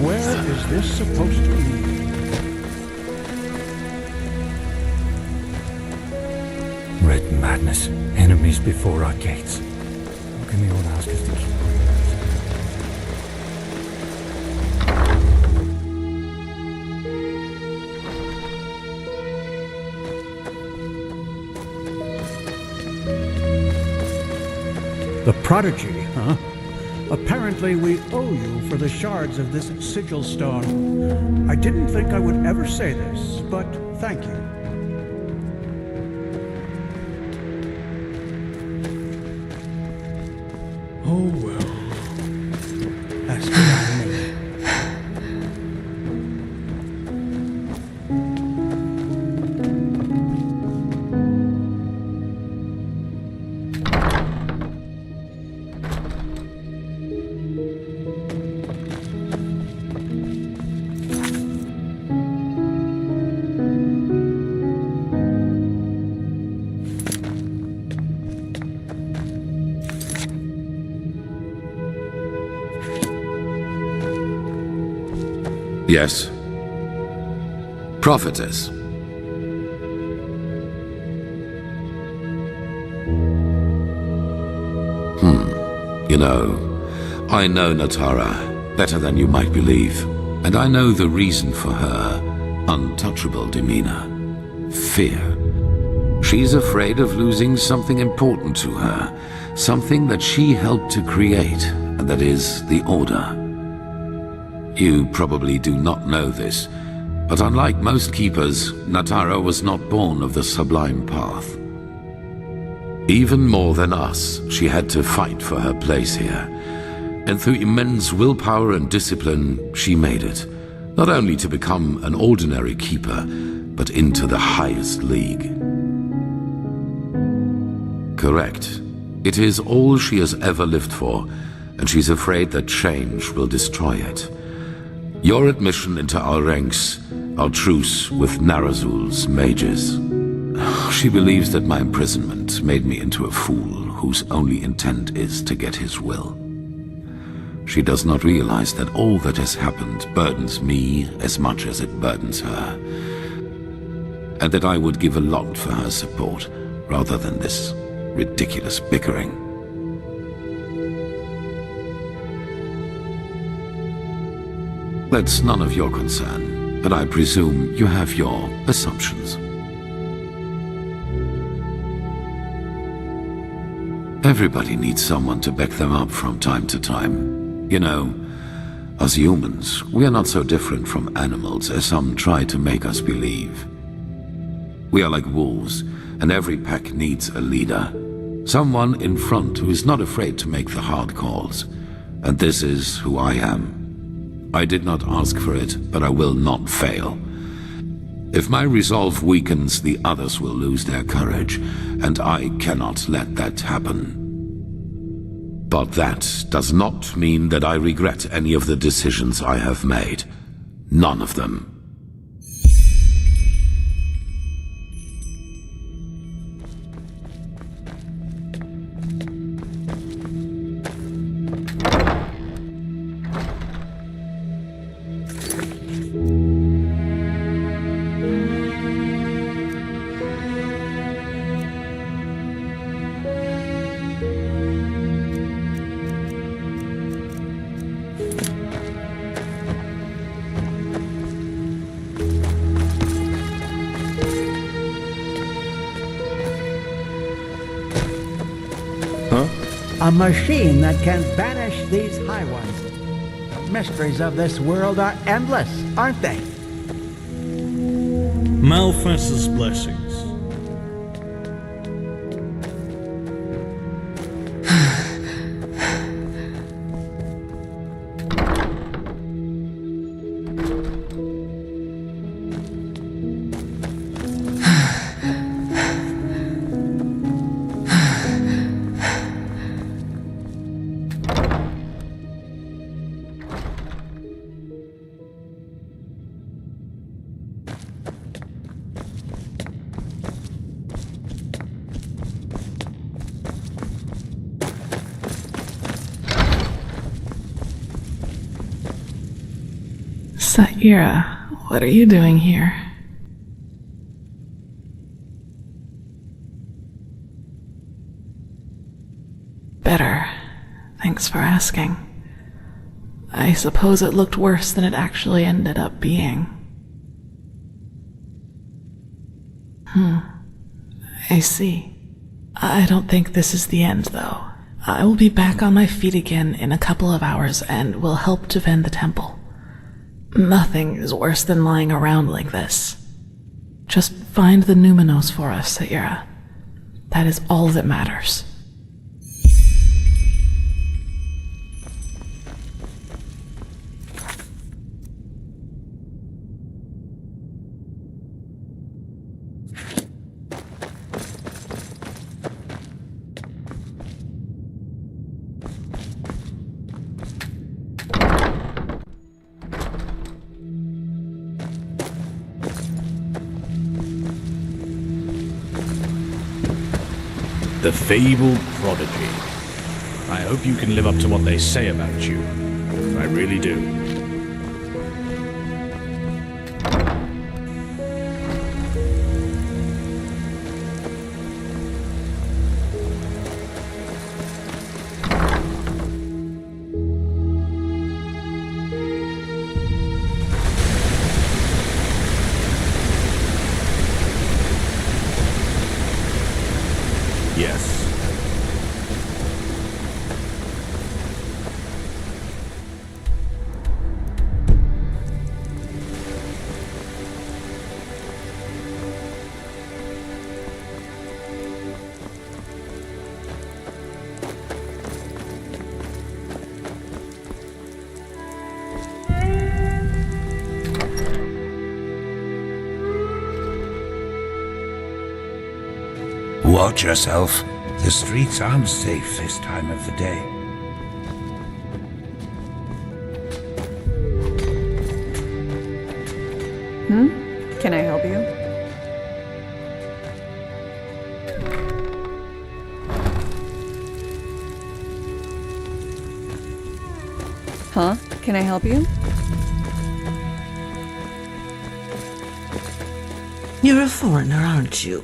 Where is this supposed to lead? Red madness. Enemies before our gates. How can they all ask us to keep The Prodigy, huh? Apparently we owe you for the shards of this sigil stone. I didn't think I would ever say this, but thank you. Oh well. That's beyond me. Yes. Prophetess. You know, I know Natara better than you might believe, and I know the reason for her untouchable demeanor. Fear. She's afraid of losing something important to her, something that she helped to create, and that is the Order. You probably do not know this, but unlike most keepers, Natara was not born of the Sublime Path. Even more than us, she had to fight for her place here. And through immense willpower and discipline, she made it. Not only to become an ordinary keeper, but into the highest league. Correct. It is all she has ever lived for, and she's afraid that change will destroy it. Your admission into our ranks, our truce with Narazul's mages. She believes that my imprisonment made me into a fool whose only intent is to get his will. She does not realize that all that has happened burdens me as much as it burdens her, and that I would give a lot for her support rather than this ridiculous bickering. That's none of your concern, but I presume you have your assumptions. Everybody needs someone to back them up from time to time. You know, as humans, we are not so different from animals as some try to make us believe. We are like wolves, and every pack needs a leader. Someone in front who is not afraid to make the hard calls. And this is who I am. I did not ask for it, but I will not fail. If my resolve weakens, the others will lose their courage, and I cannot let that happen. But that does not mean that I regret any of the decisions I have made. None of them. A machine that can banish these high ones. The mysteries of this world are endless, aren't they? Malphas's blessings. Saira, what are you doing here? Better. Thanks for asking. I suppose it looked worse than it actually ended up being. I see. I don't think this is the end, though. I will be back on my feet again in a couple of hours and will help defend the temple. Nothing is worse than lying around like this. Just find the Numinos for us, Saira. That is all that matters. The fabled prodigy. I hope you can live up to what they say about you. I really do. Yes. Watch yourself. The streets aren't safe this time of the day. Can I help you? Huh? Can I help you? You're a foreigner, aren't you?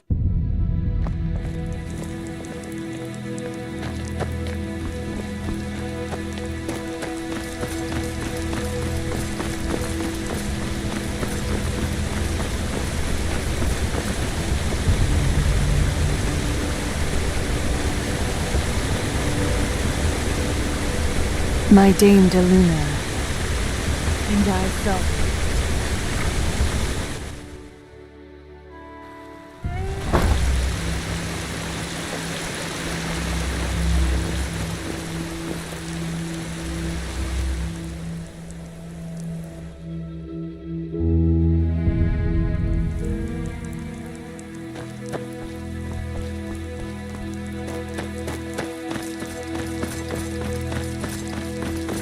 My Dame de Luna. And I felt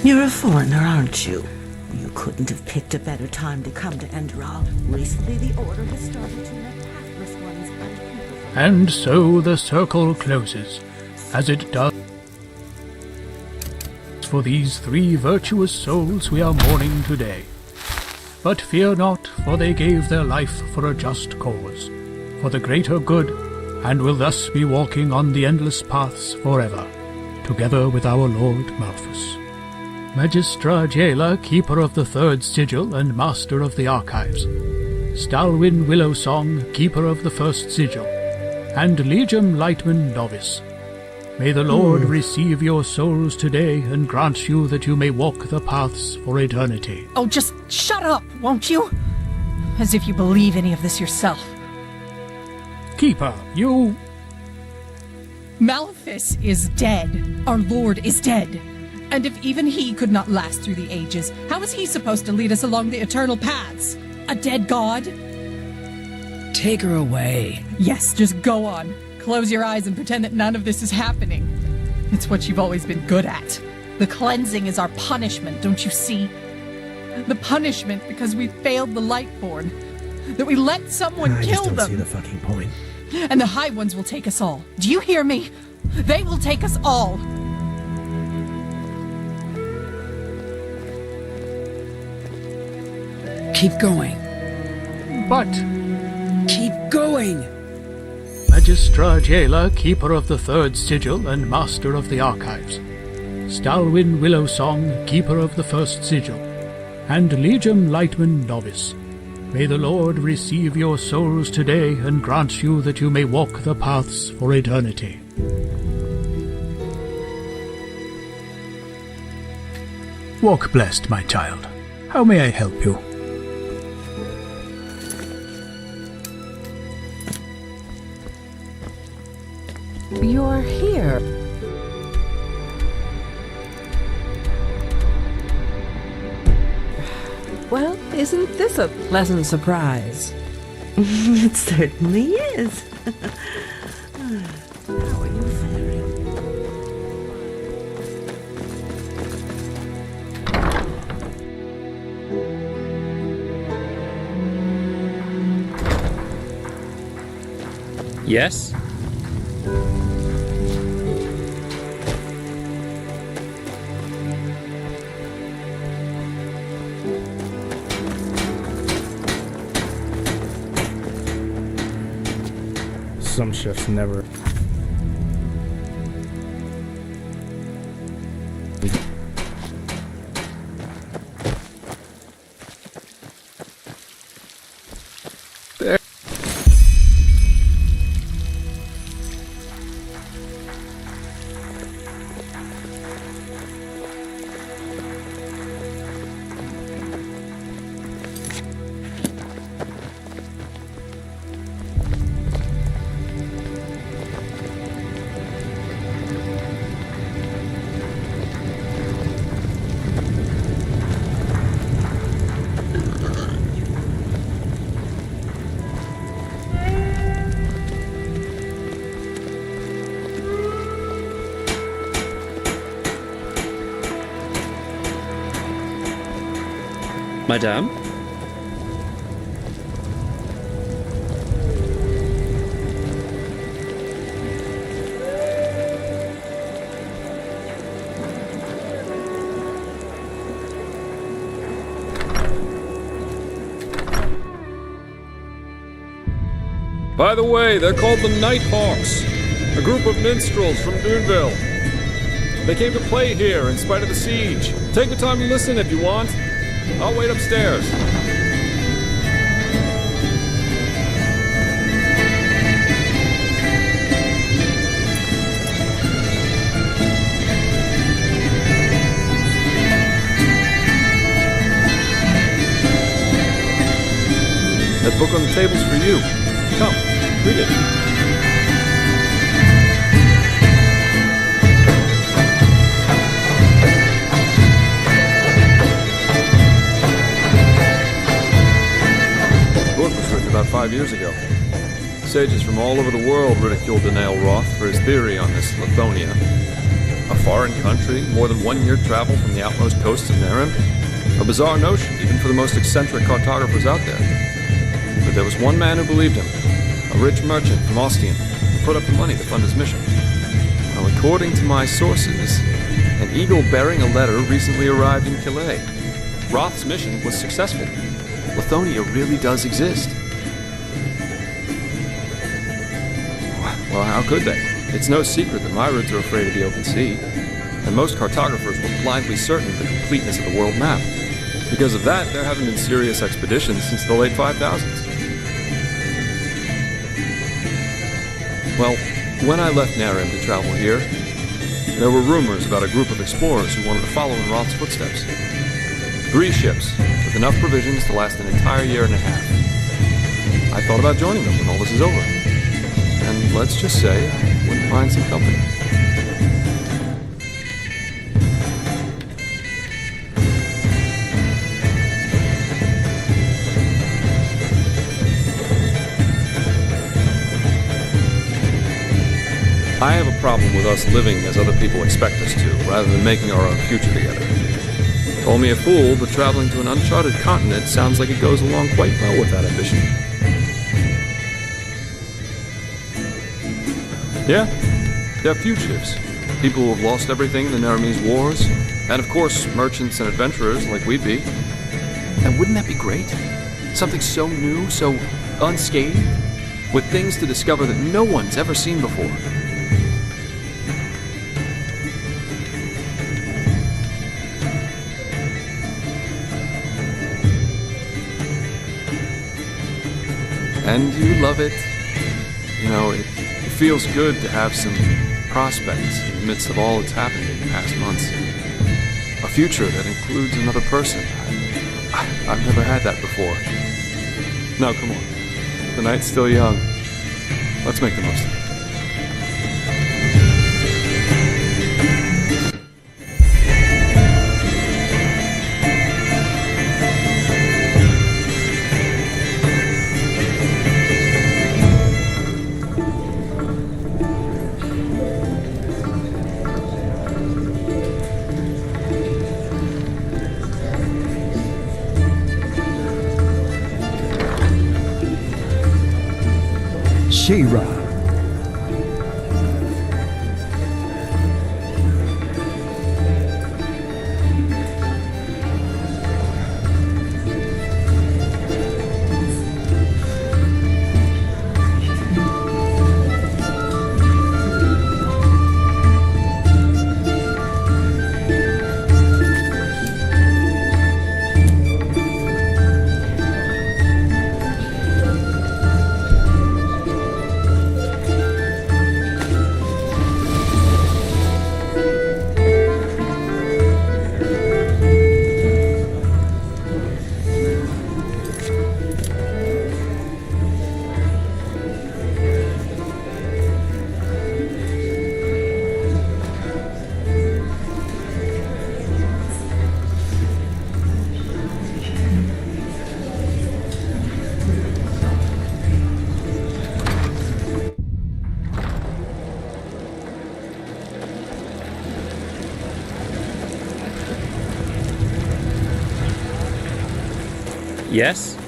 You're a foreigner, aren't you? You couldn't have picked a better time to come to Enderal. Recently, the Order has started to let pathless ones and people... And so the circle closes, as it does for these 3 virtuous souls we are mourning today. But fear not, for they gave their life for a just cause, for the greater good, and will thus be walking on the endless paths forever, together with our Lord Malthus. Magistra Jaela, keeper of the 3rd sigil and master of the archives. Stalwyn Willowsong, keeper of the 1st sigil. And Legium Lightman, novice. May the Lord receive your souls today and grant you that you may walk the paths for eternity. Oh, just shut up, won't you? As if you believe any of this yourself. Keeper, you... Malthus is dead. Our Lord is dead. And if even he could not last through the ages, how is he supposed to lead us along the eternal paths? A dead god? Take her away. Yes, just go on. Close your eyes and pretend that none of this is happening. It's what you've always been good at. The cleansing is our punishment, don't you see? The punishment because we failed the Lightborn. That we let someone kill them. I just don't see the fucking point. And the High Ones will take us all. Do you hear me? They will take us all. Keep going. But Keep going! Magistra Jaela, Keeper of the Third Sigil and Master of the Archives, Stalwyn Willowsong, Keeper of the First Sigil, and Legium Lightman, Novice, may the Lord receive your souls today and grant you that you may walk the paths for eternity. Walk blessed, my child. How may I help you? You're here. Well, isn't this a pleasant surprise? It certainly is. How are you faring? Yes? Some chefs never... Madame? By the way, they're called the Nighthawks, a group of minstrels from Duneville. They came to play here in spite of the siege. Take the time to listen if you want. I'll wait upstairs. That book on the table's for you. Come, read it. About 5 years ago. Sages from all over the world ridiculed Enderal Roth for his theory on this Lithonia. A foreign country, more than 1 year travel from the outmost coasts of Narim. A bizarre notion, even for the most eccentric cartographers out there. But there was one man who believed him, a rich merchant from Ostian, who put up the money to fund his mission. Well, according to my sources, an eagle bearing a letter recently arrived in Calais. Roth's mission was successful. Lithonia really does exist. Well, how could they? It's no secret that Myrids are afraid of the open sea, and most cartographers were blindly certain of the completeness of the world map. Because of that, there haven't been serious expeditions since the late 5000s. Well, when I left Narim to travel here, there were rumors about a group of explorers who wanted to follow in Roth's footsteps. 3 ships, with enough provisions to last an entire year and a half. I thought about joining them when all this is over. And let's just say, I wouldn't mind some company. I have a problem with us living as other people expect us to, rather than making our own future together. Call me a fool, but traveling to an uncharted continent sounds like it goes along quite well with that ambition. Yeah, they're fugitives. People who have lost everything in the Narimese wars. And of course, merchants and adventurers like we'd be. And wouldn't that be great? Something so new, so unscathed, with things to discover that no one's ever seen before. And you love it. You know, it feels good to have some prospects in the midst of all that's happened in the past months. A future that includes another person. I've never had that before. Now, come on. The night's still young. Let's make the most of it. She-Ra. Yes?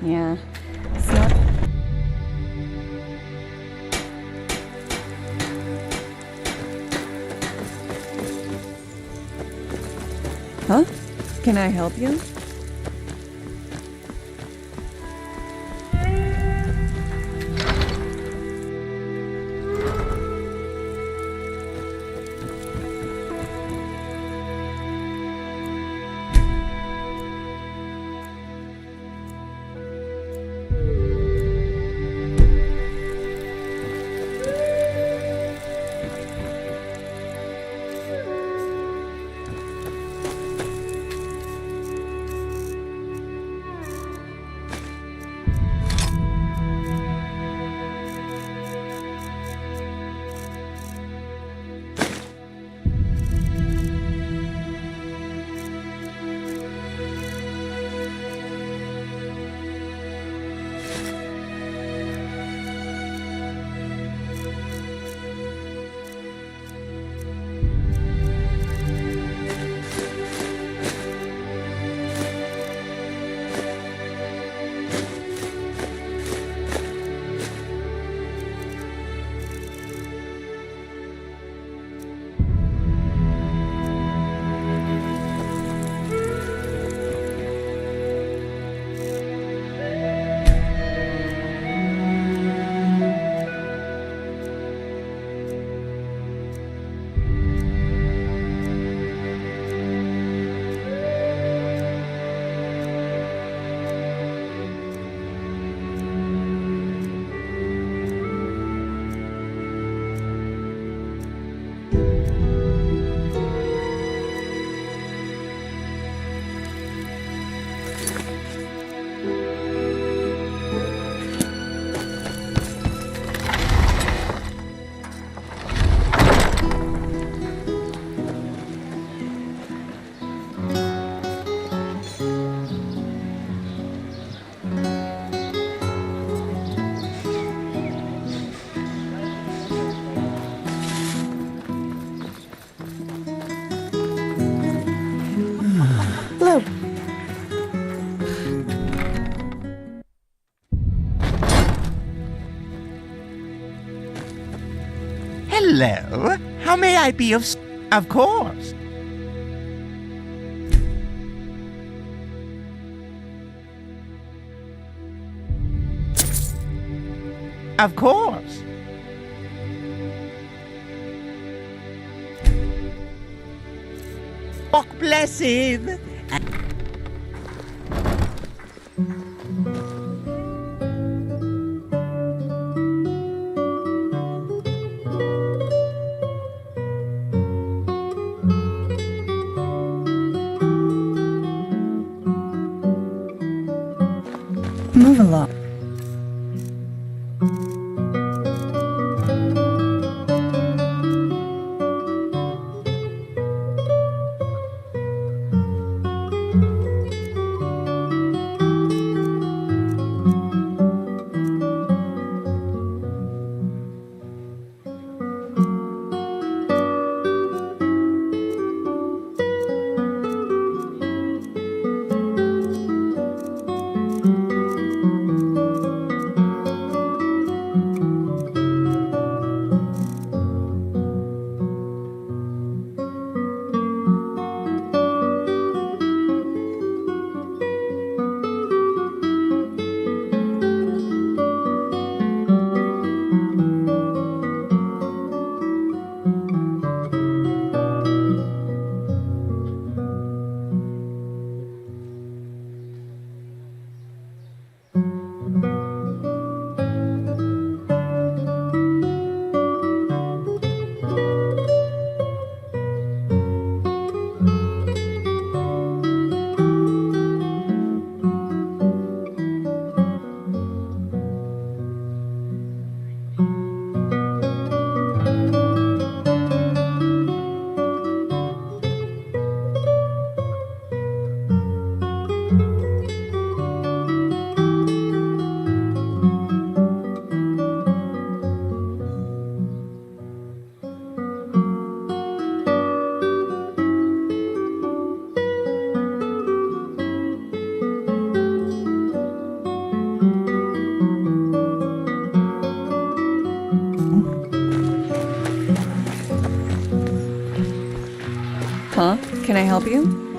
Yeah. It's not... Huh? Can I help you? Hello. How may I be of course. Of course. Walk blessed. Move along. Huh? Can I help you?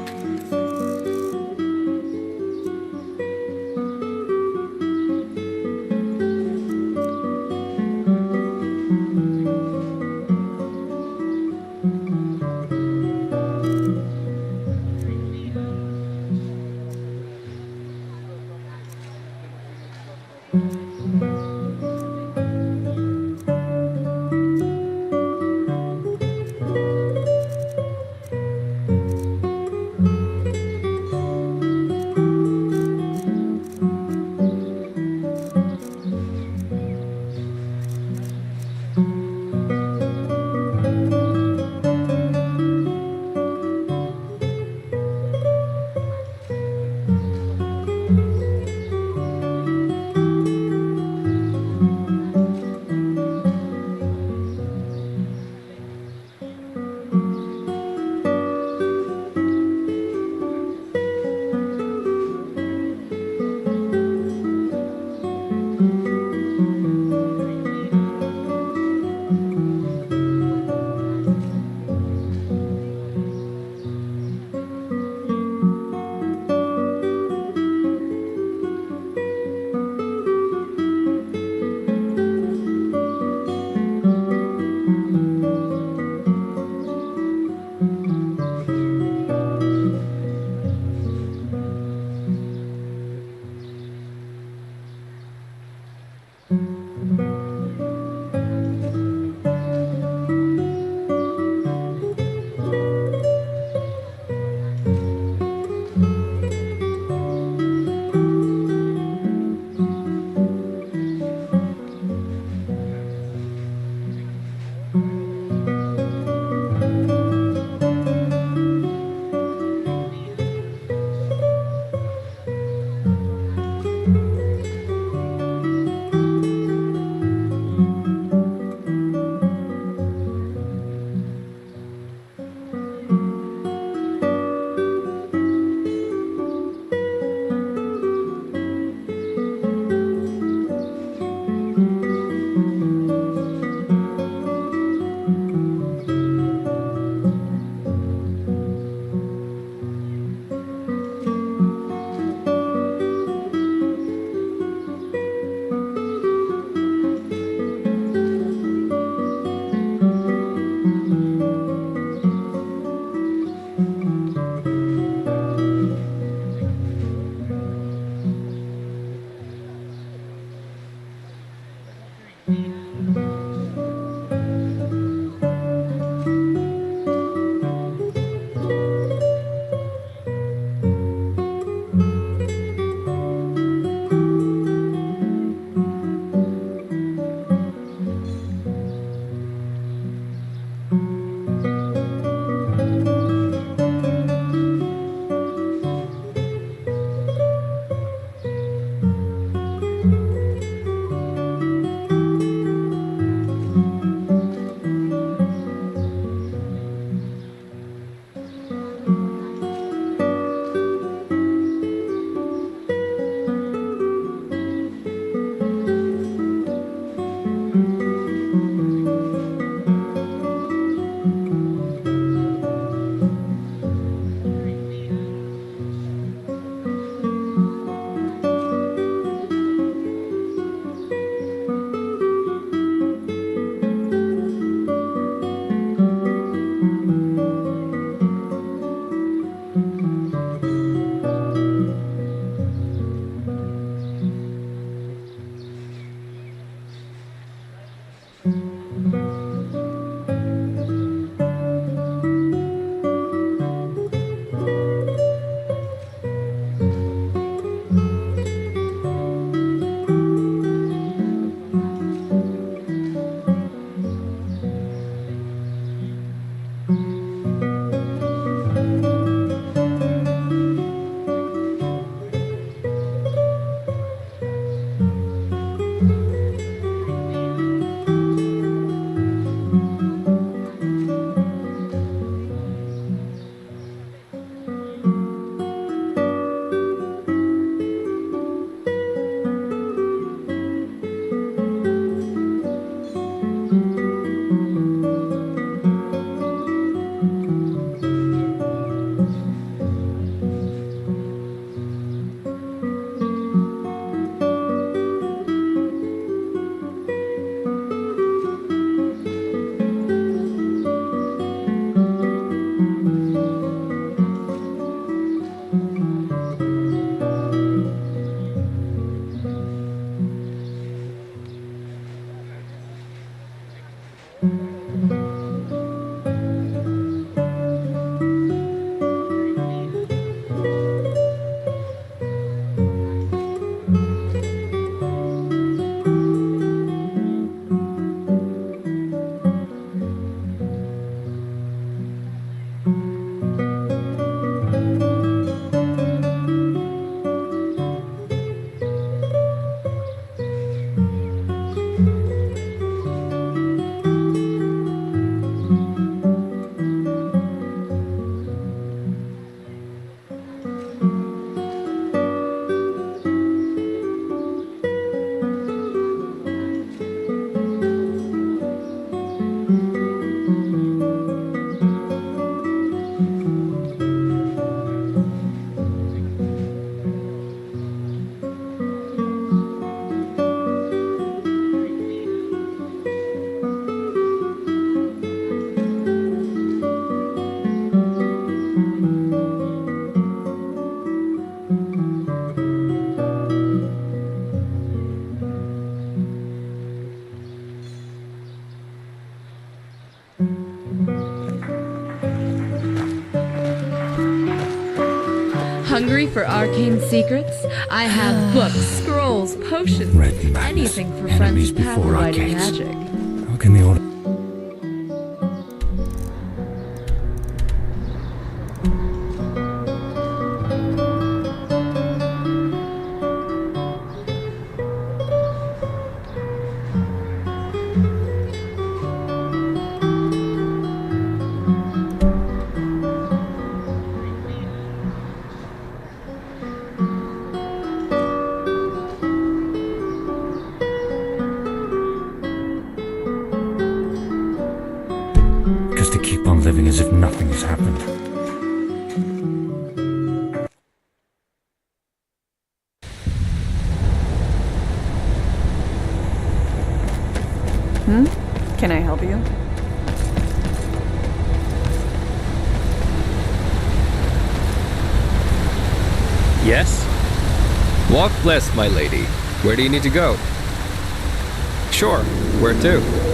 Hungry for arcane secrets? I have books, scrolls, potions, Red madness. anything for Enemies friends who have the before our light of gates. magic. How can the order... Just to keep on living as if nothing has happened. Can I help you? Yes? Walk blessed, my lady. Where do you need to go? Sure. Where to?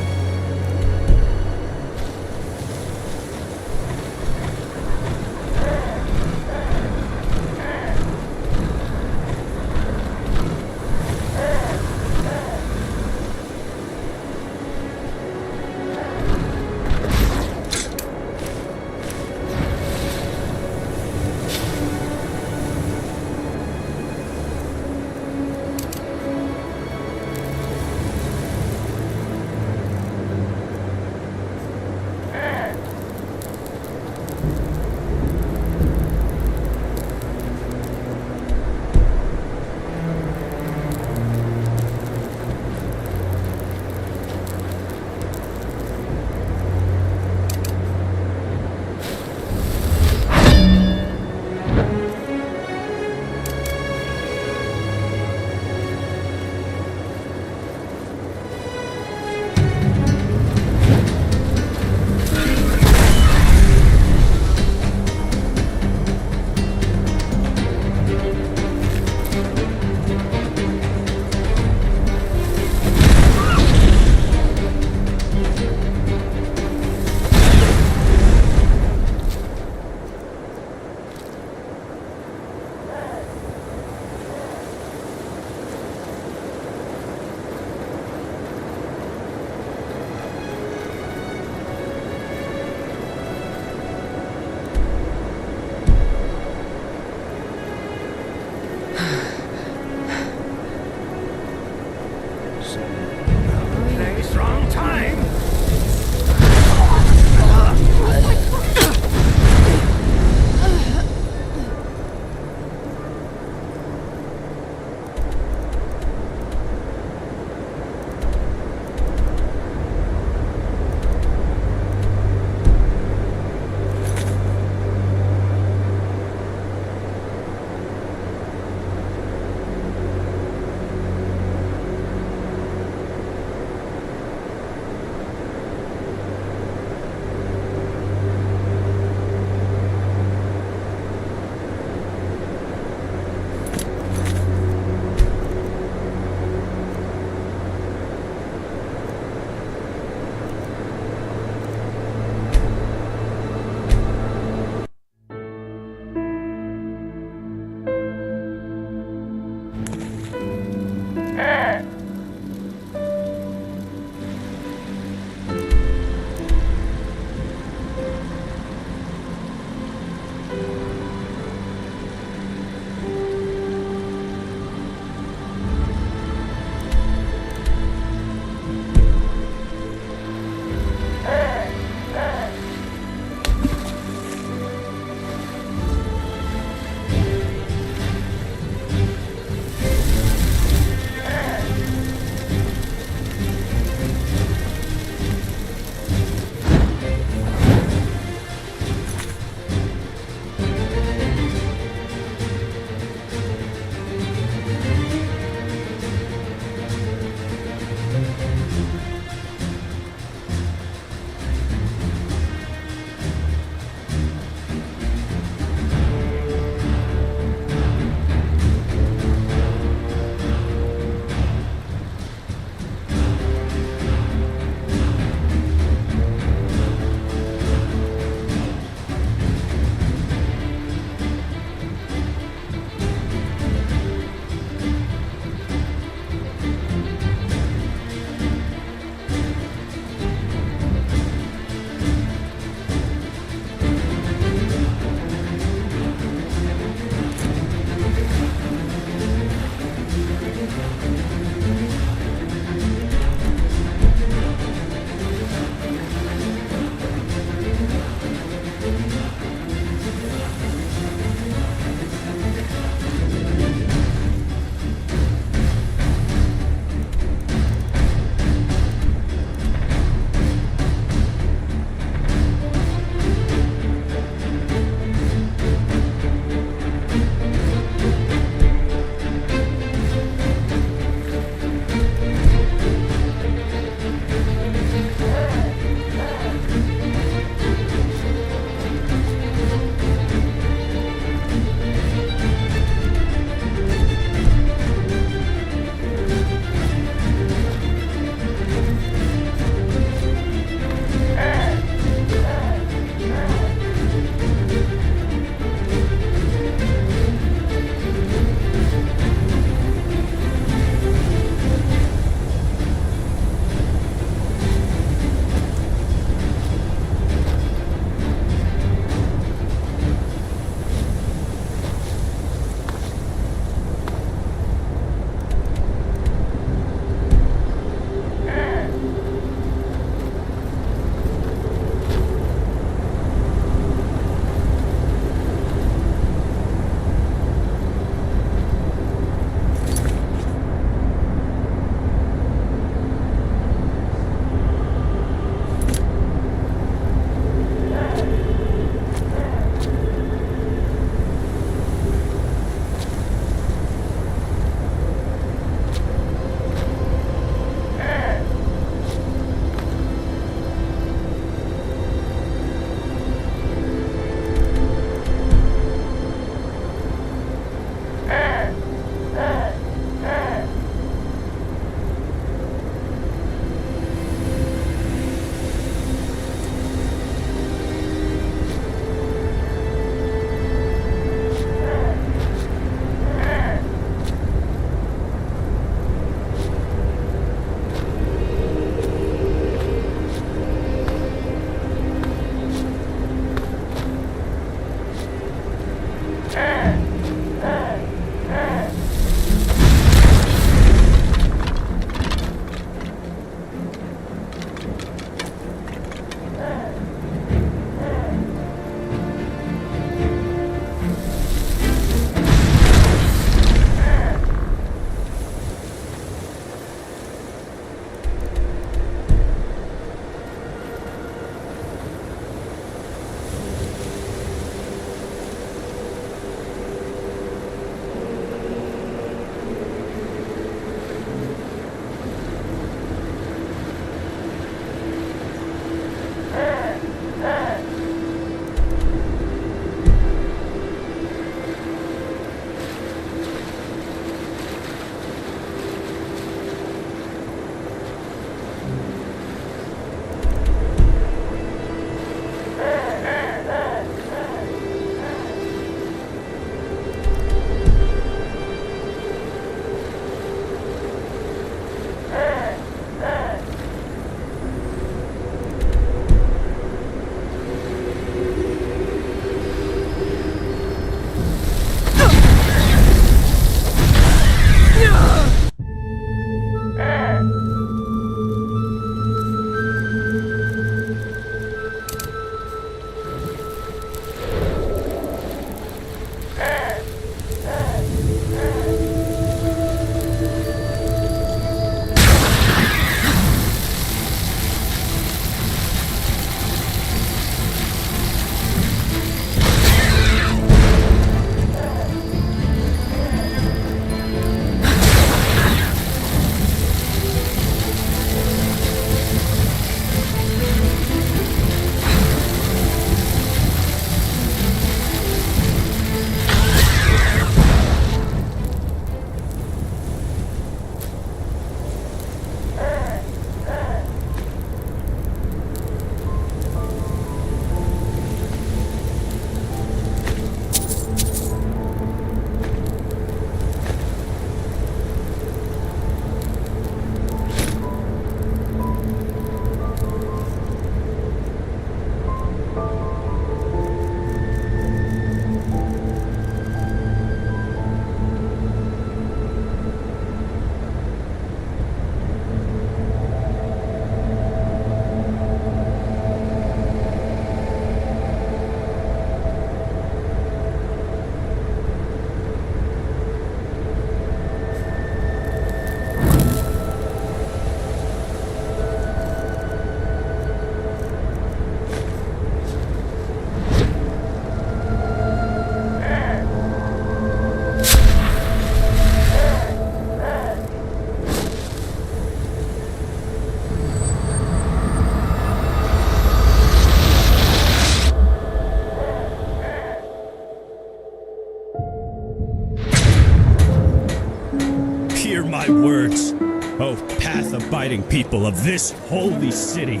my words, O path-abiding people of this holy city.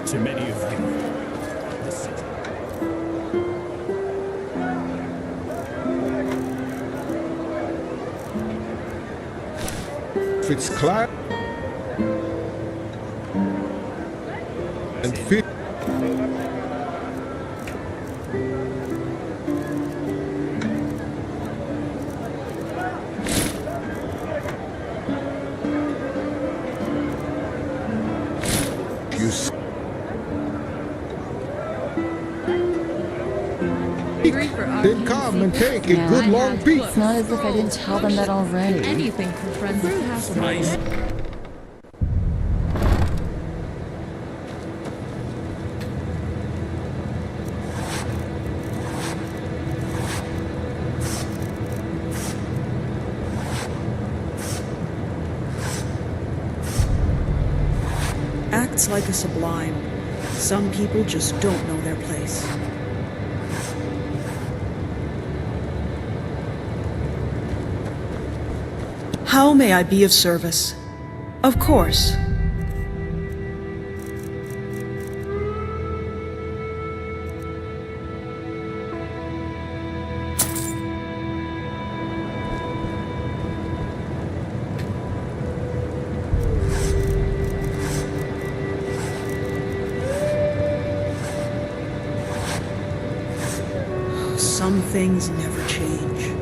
To many of you, this is... Fitzclark and Fit. Then come and take a good long peek. It's not as if I didn't tell them that already. Anything for friends of past lives. Acts like a sublime. Some people just don't know their place. How may I be of service? Of course. Some things never change.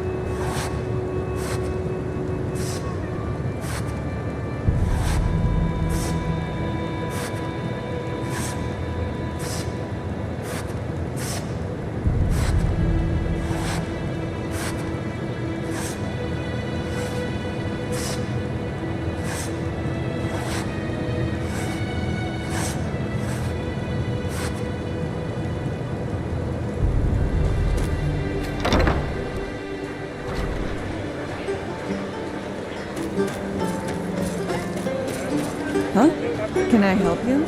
Huh? Can I help you?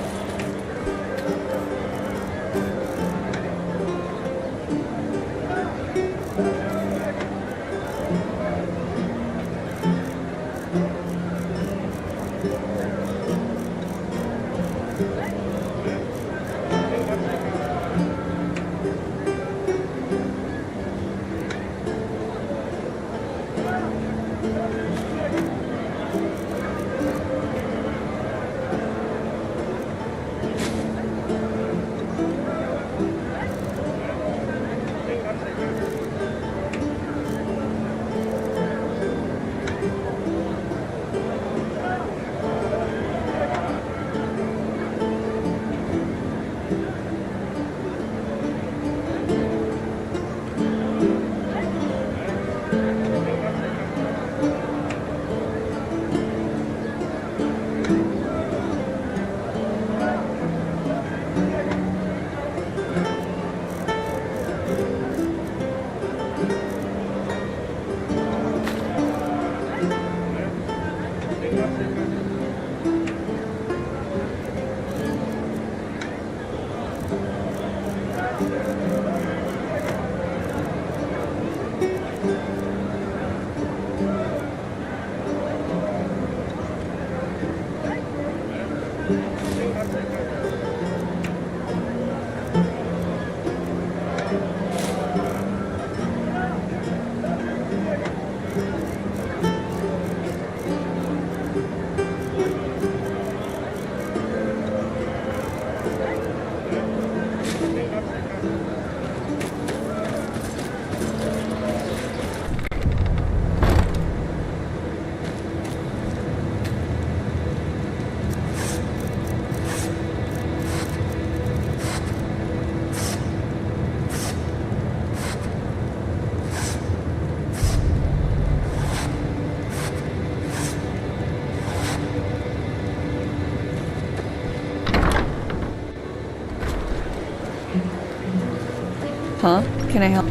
Huh? Can I help?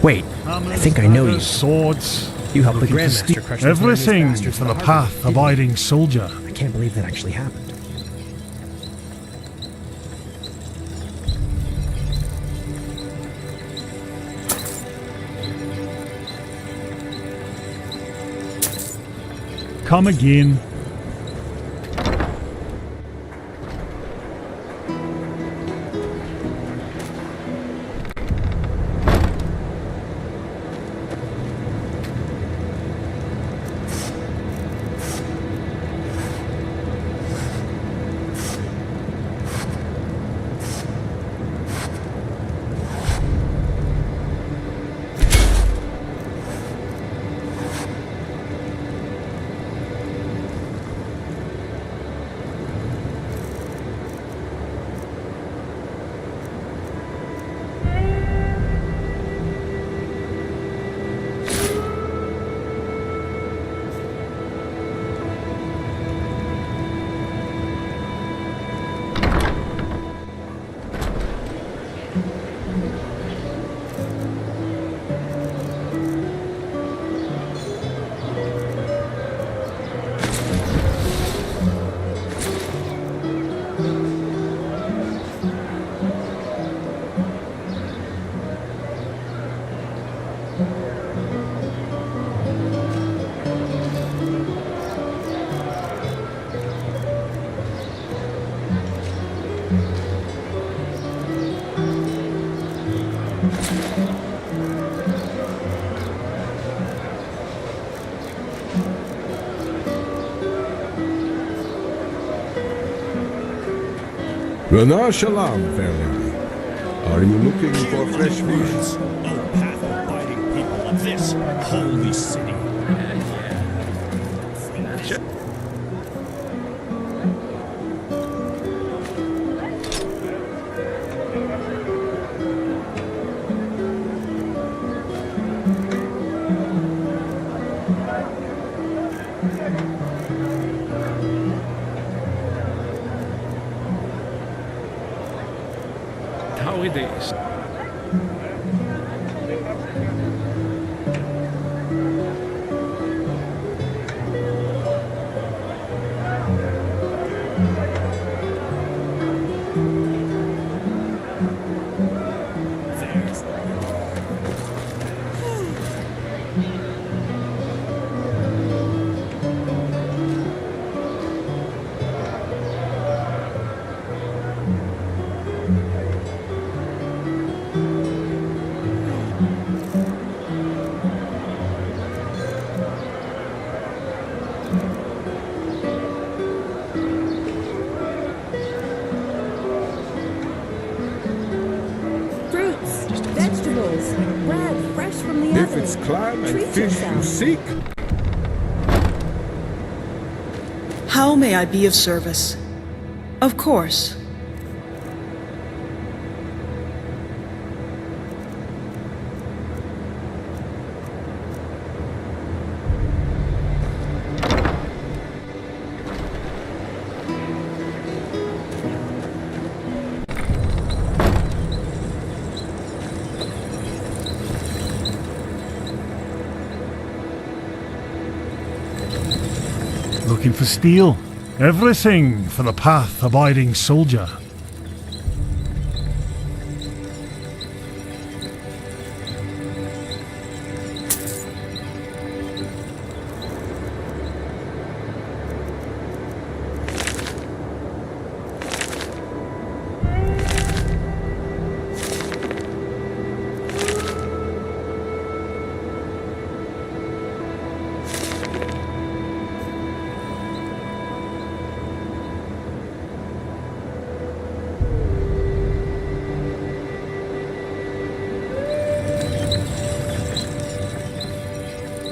Wait, I think I know you. Swords. You helped the Grandmaster crush those everything bastards for the harbor, path-abiding soldier. I can't believe that actually happened. come again. Rana Shalom, fair lady. Are you looking for fresh fish? Oh, path of biting people of this holy city. How it is. Fruits, vegetables, bread fresh from the If oven. it's clam and Treat fish you yourself. seek, How may I be of service? Of course. Looking for steel? Everything for the path-abiding soldier.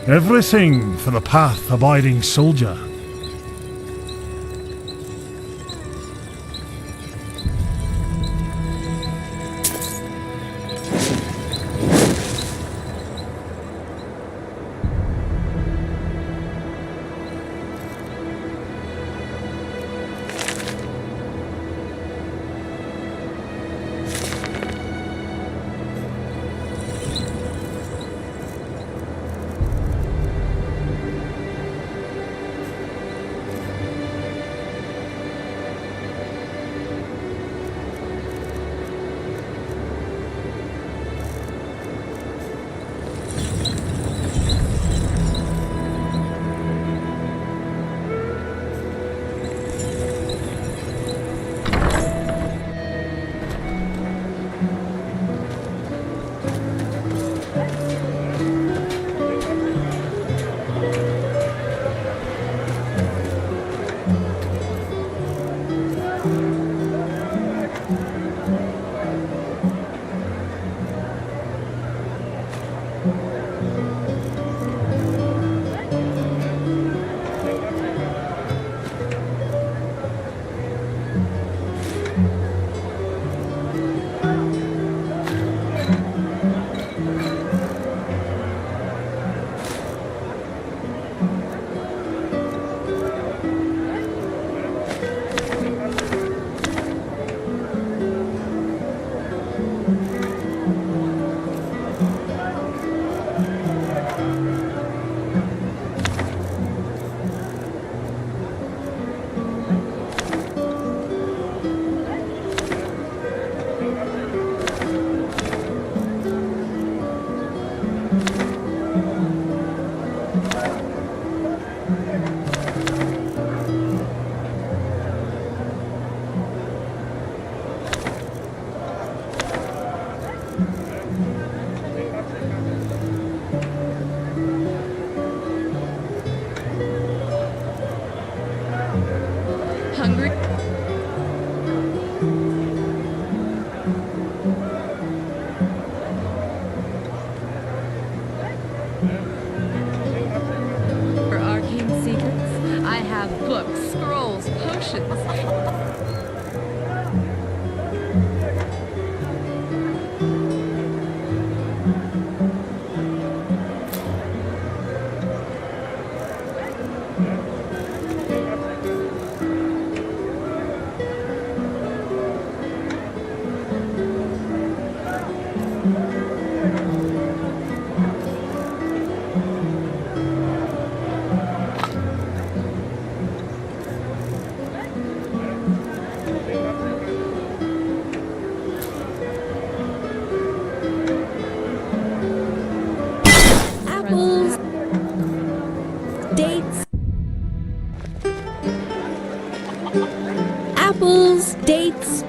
Everything for the path-abiding soldier. streets.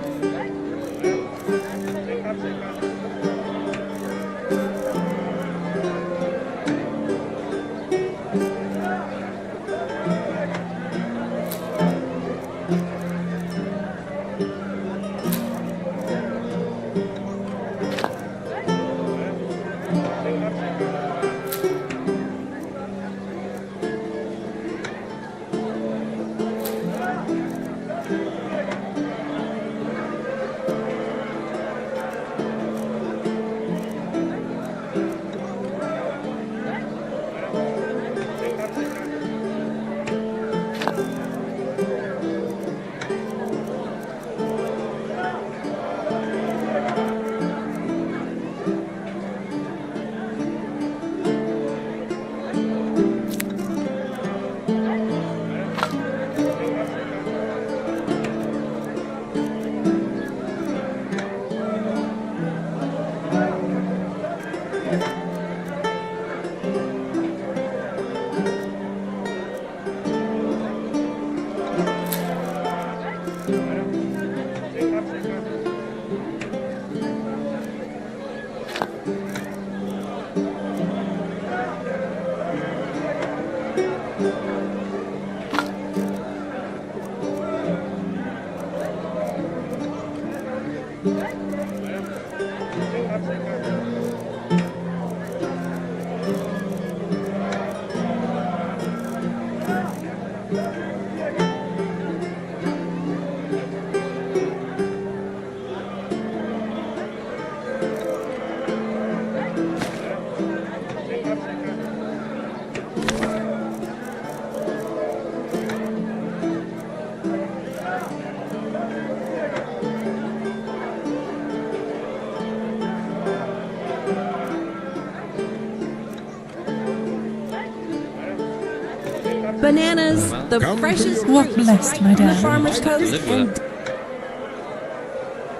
Bananas, the freshest Walk blessed, my from the dad. farmer's coast and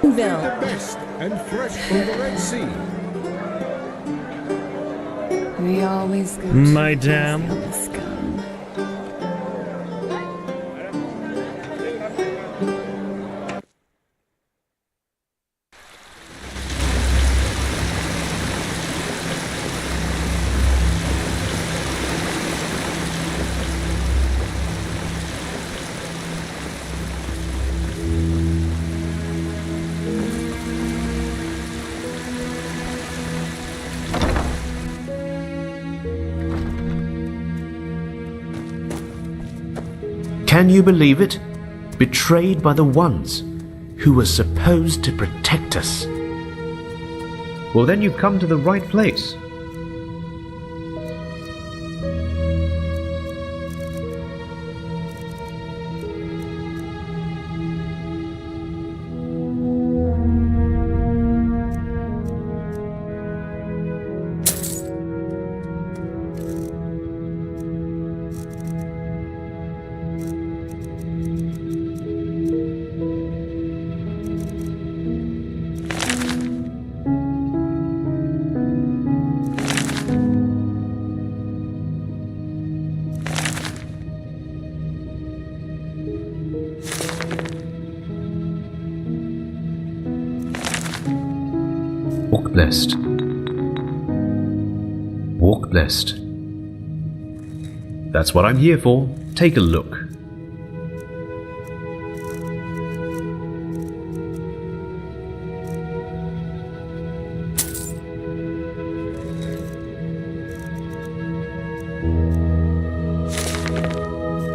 The Ville. best and fresh from the Red Sea. We always go Madame. to the scum. Can you believe it? Betrayed by the ones who were supposed to protect us. Well, then you've come to the right place. Walk blessed. Walk blessed. That's what I'm here for. Take a look.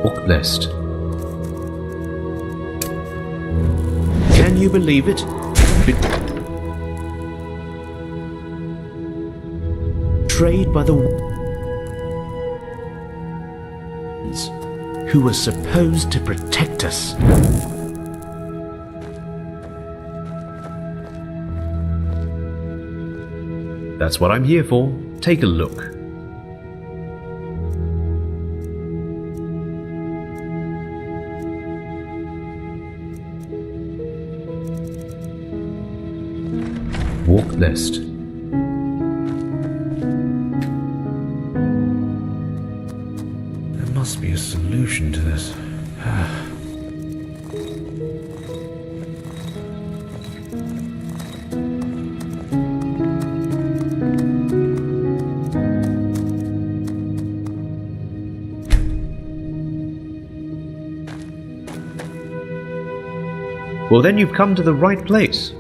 Walk blessed. Can you believe it? Betrayed by the ones who were supposed to protect us. That's what I'm here for. Take a look. Walk blessed. There must be a solution to this. Well, then you've come to the right place.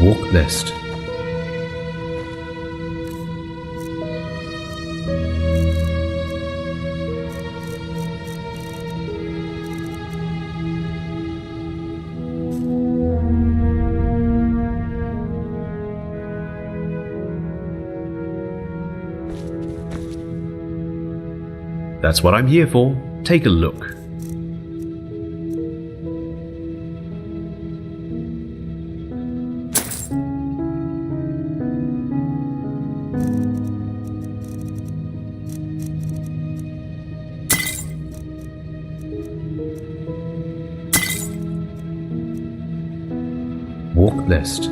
Walk list. That's what I'm here for. Take a look. Walk list.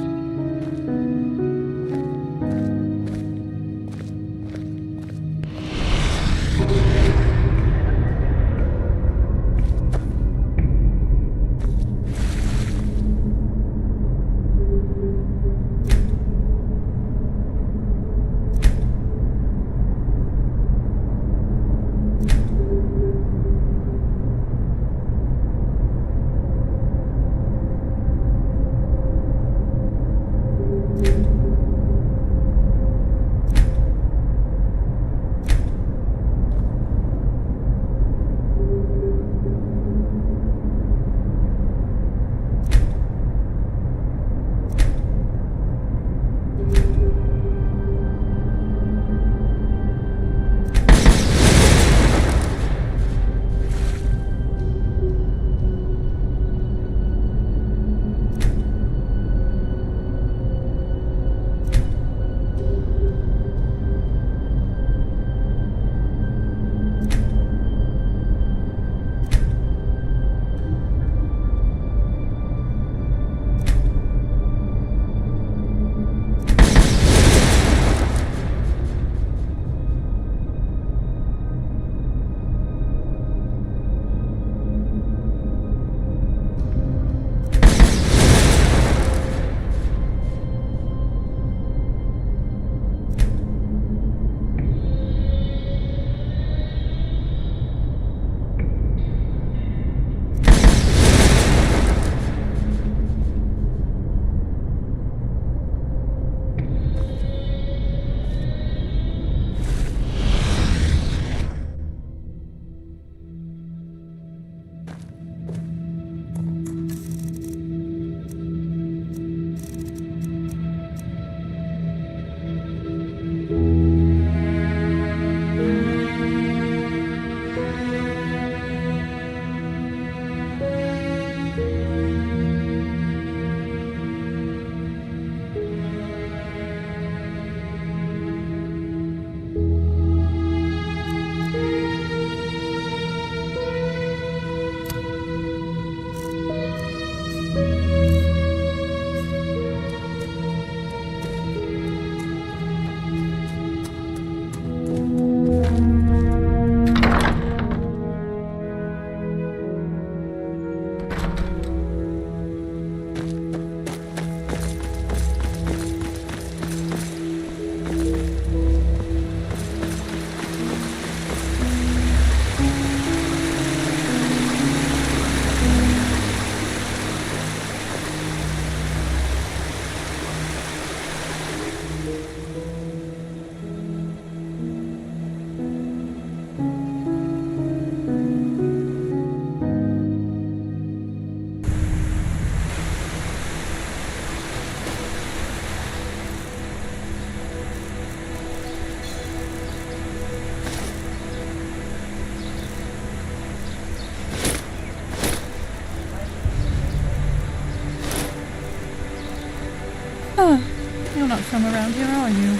from around here, are you?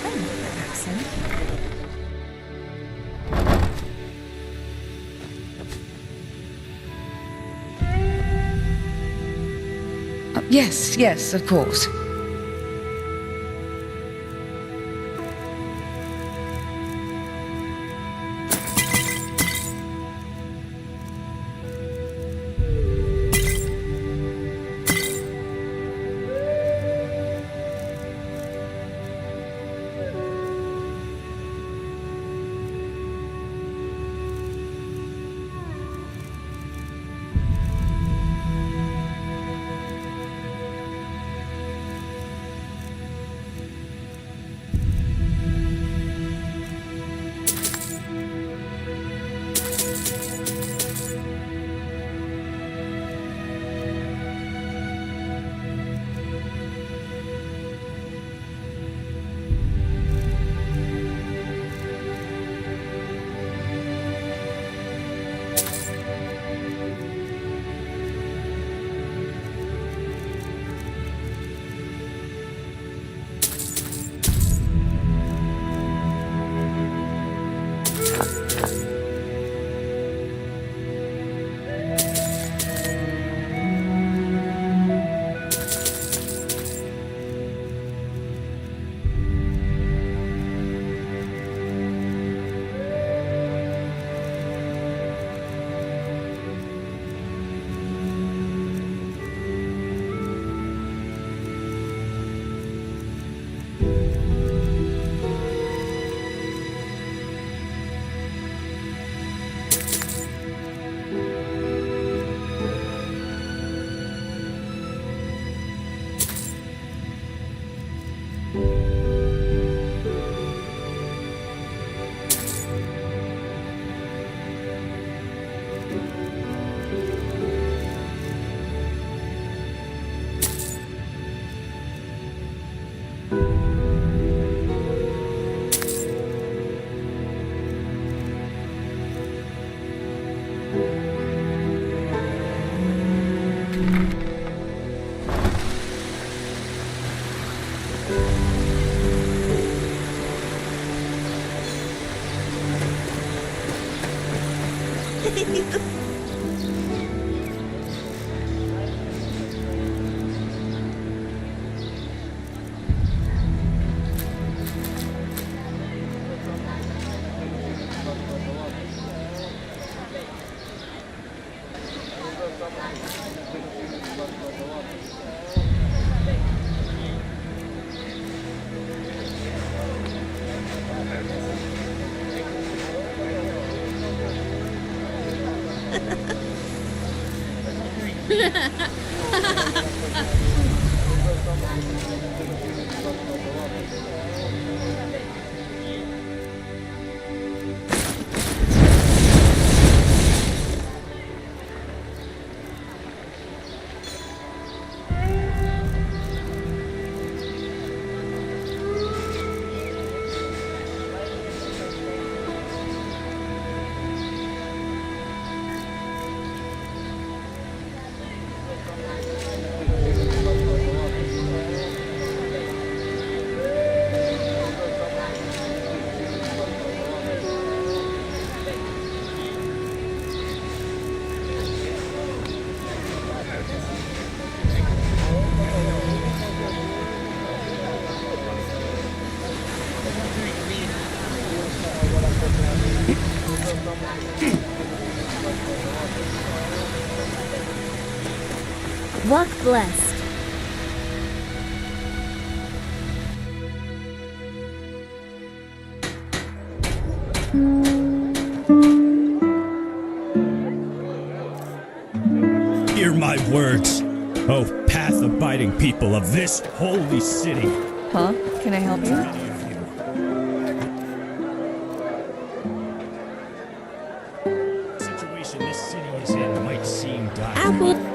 I know that accent. Yes, of course. Walk blessed. Hear my words, O path-abiding people of this holy city. Huh? Can I help you? The situation this city is in might seem dire. Apple.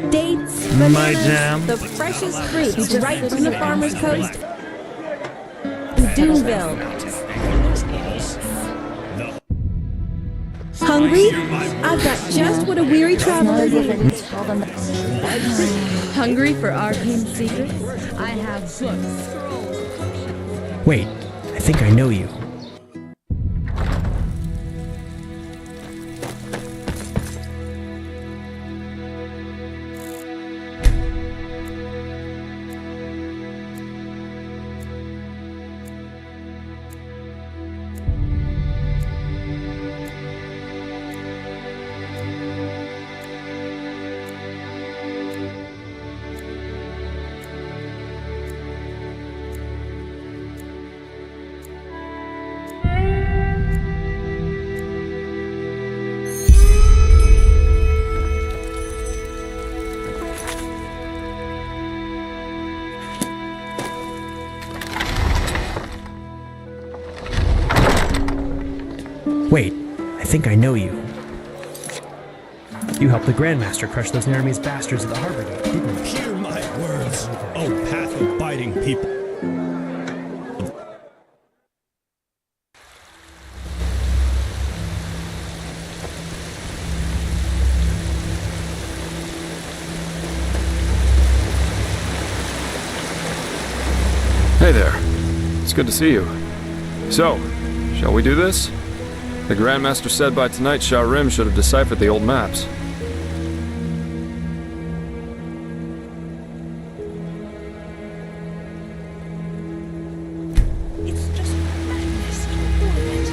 Dates, bananas, the freshest fruits right from the farmer's coast. Duneville. Hungry? I've got just what a weary traveler needs. Hungry for arcane secrets? I have books, scrolls, potions. Wait, I think I know you. Wait, I think I know you. You helped the Grandmaster crush those Naramese bastards at the harbor gate, didn't you? Hear my words, oh path of biting people. Hey there. It's good to see you. So, shall we do this? The Grandmaster said by tonight Skyrim should have deciphered the old maps. It's just madness to avoid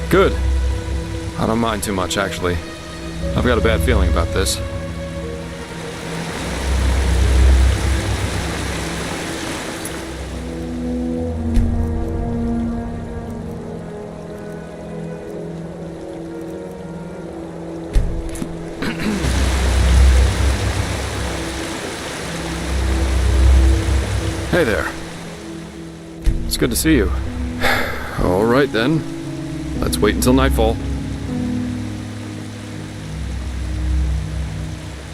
it. Good. I don't mind too much, actually. I've got a bad feeling about this. Hey there. It's good to see you. All right then. Let's wait until nightfall.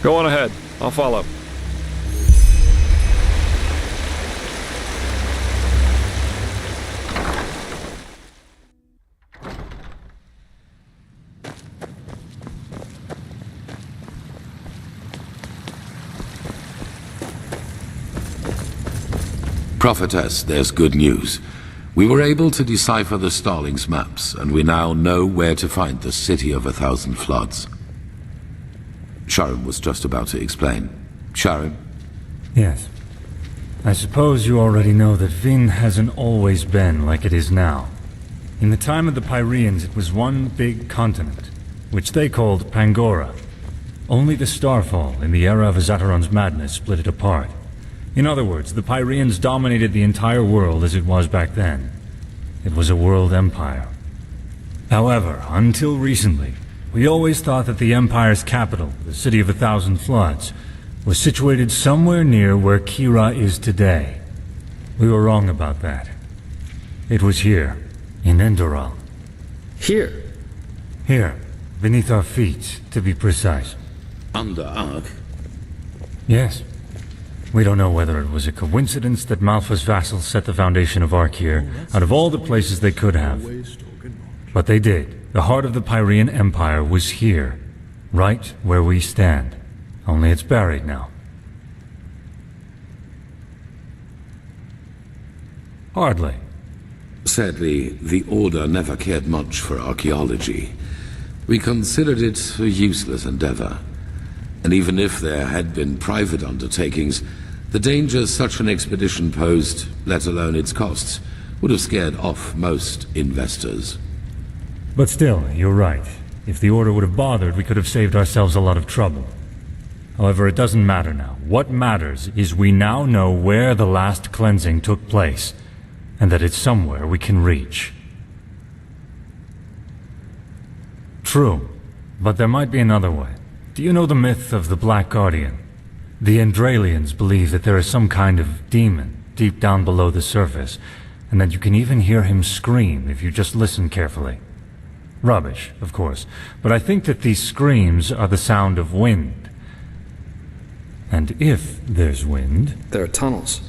Go on ahead. I'll follow. Prophetess, there's good news. We were able to decipher the Starling's maps, and we now know where to find the City of 1,000 Floods. Sharon was just about to explain. Sharon? Yes. I suppose you already know that Vin hasn't always been like it is now. In the time of the Pyreans, it was one big continent, which they called Pangora. Only the Starfall, in the era of Azataron's madness, split it apart. In other words, the Pyreans dominated the entire world as it was back then. It was a world empire. However, until recently, we always thought that the Empire's capital, the City of 1,000 Floods, was situated somewhere near where Kira is today. We were wrong about that. It was here, in Enderal. Here? Here, beneath our feet, to be precise. Under Ark? Yes. We don't know whether it was a coincidence that Malfa's vassals set the foundation of Ark here, out of all the places they could have. But they did. The heart of the Pyrean Empire was here, right where we stand. Only it's buried now. Hardly. Sadly, the Order never cared much for archaeology. We considered it a useless endeavor. And even if there had been private undertakings, the dangers such an expedition posed, let alone its costs, would have scared off most investors. But still, you're right. If the Order would have bothered, we could have saved ourselves a lot of trouble. However, it doesn't matter now. What matters is we now know where the last cleansing took place, and that it's somewhere we can reach. True, but there might be another way. Do you know the myth of the Black Guardian? The Endralians believe that there is some kind of demon deep down below the surface, and that you can even hear him scream if you just listen carefully. Rubbish, of course, but I think that these screams are the sound of wind. And if there's wind... There are tunnels.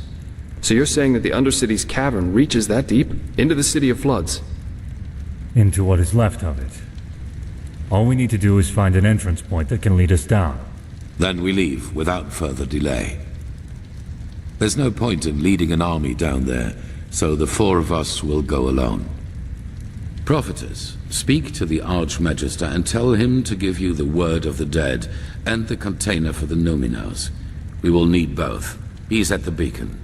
So you're saying that the Undercity's cavern reaches that deep? Into the City of Floods? into what is left of it. All we need to do is find an entrance point that can lead us down. Then we leave without further delay. There's no point in leading an army down there, so the four of us will go alone. Prophetess, speak to the Archmagister and tell him to give you the word of the dead and the container for the Numinos. We will need both. He's at the beacon.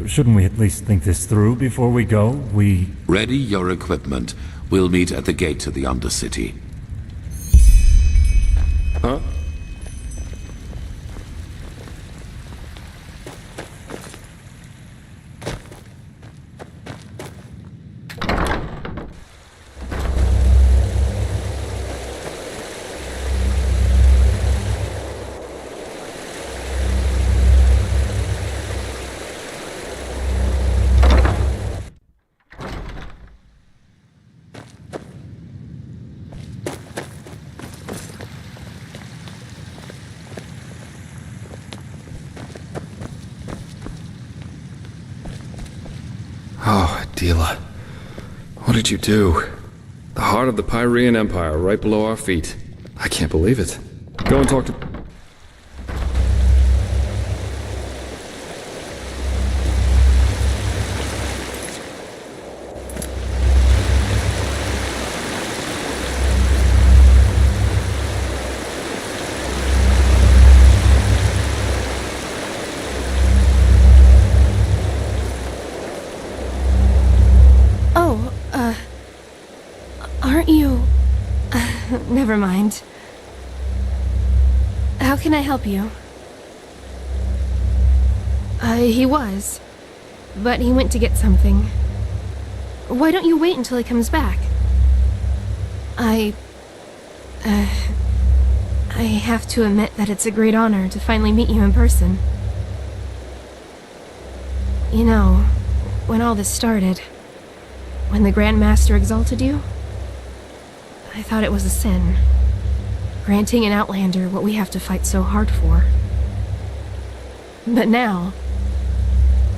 Shouldn't we at least think this through before we go? Ready your equipment. We'll meet at the gate to the Undercity. Huh? Oh, Adela. What did you do? The heart of the Pyrean Empire right below our feet. I can't believe it. Go and talk to... Aren't you... never mind. How can I help you? He was. But he went to get something. Why don't you wait until he comes back? I have to admit that it's a great honor to finally meet you in person. You know, when all this started, when the Grand Master exalted you, I thought it was a sin, granting an outlander what we have to fight so hard for. But now,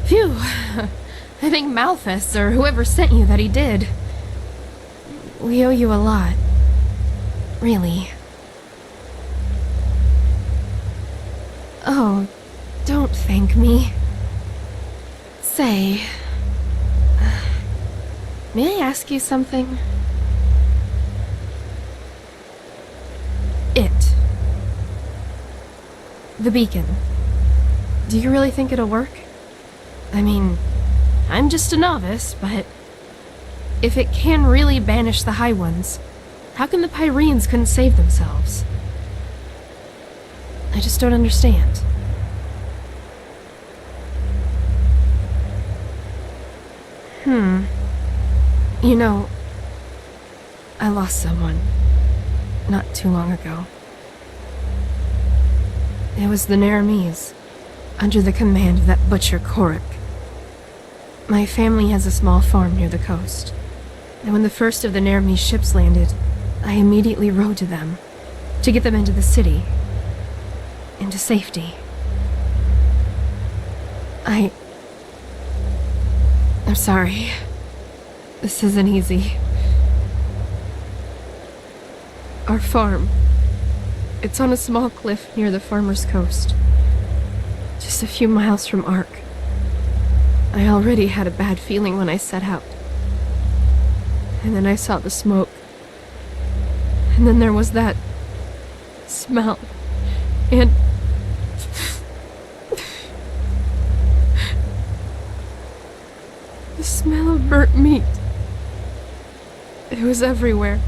phew, I think Malthus, or whoever sent you, that he did. We owe you a lot. Really. Oh, don't thank me. Say, may I ask you something? The beacon. Do you really think it'll work? I mean, I'm just a novice, but if it can really banish the High Ones, how come the Pyreans couldn't save themselves? I just don't understand. You know, I lost someone not too long ago. It was the Naramis, under the command of that butcher Korik. My family has a small farm near the coast, and when the first of the Naramis ships landed, I immediately rode to them, to get them into the city, into safety. I'm sorry. This isn't easy. Our farm, it's on a small cliff near the farmer's coast, just a few miles from Ark. I already had a bad feeling when I set out. And then I saw the smoke. And then there was that smell. And the smell of burnt meat. It was everywhere.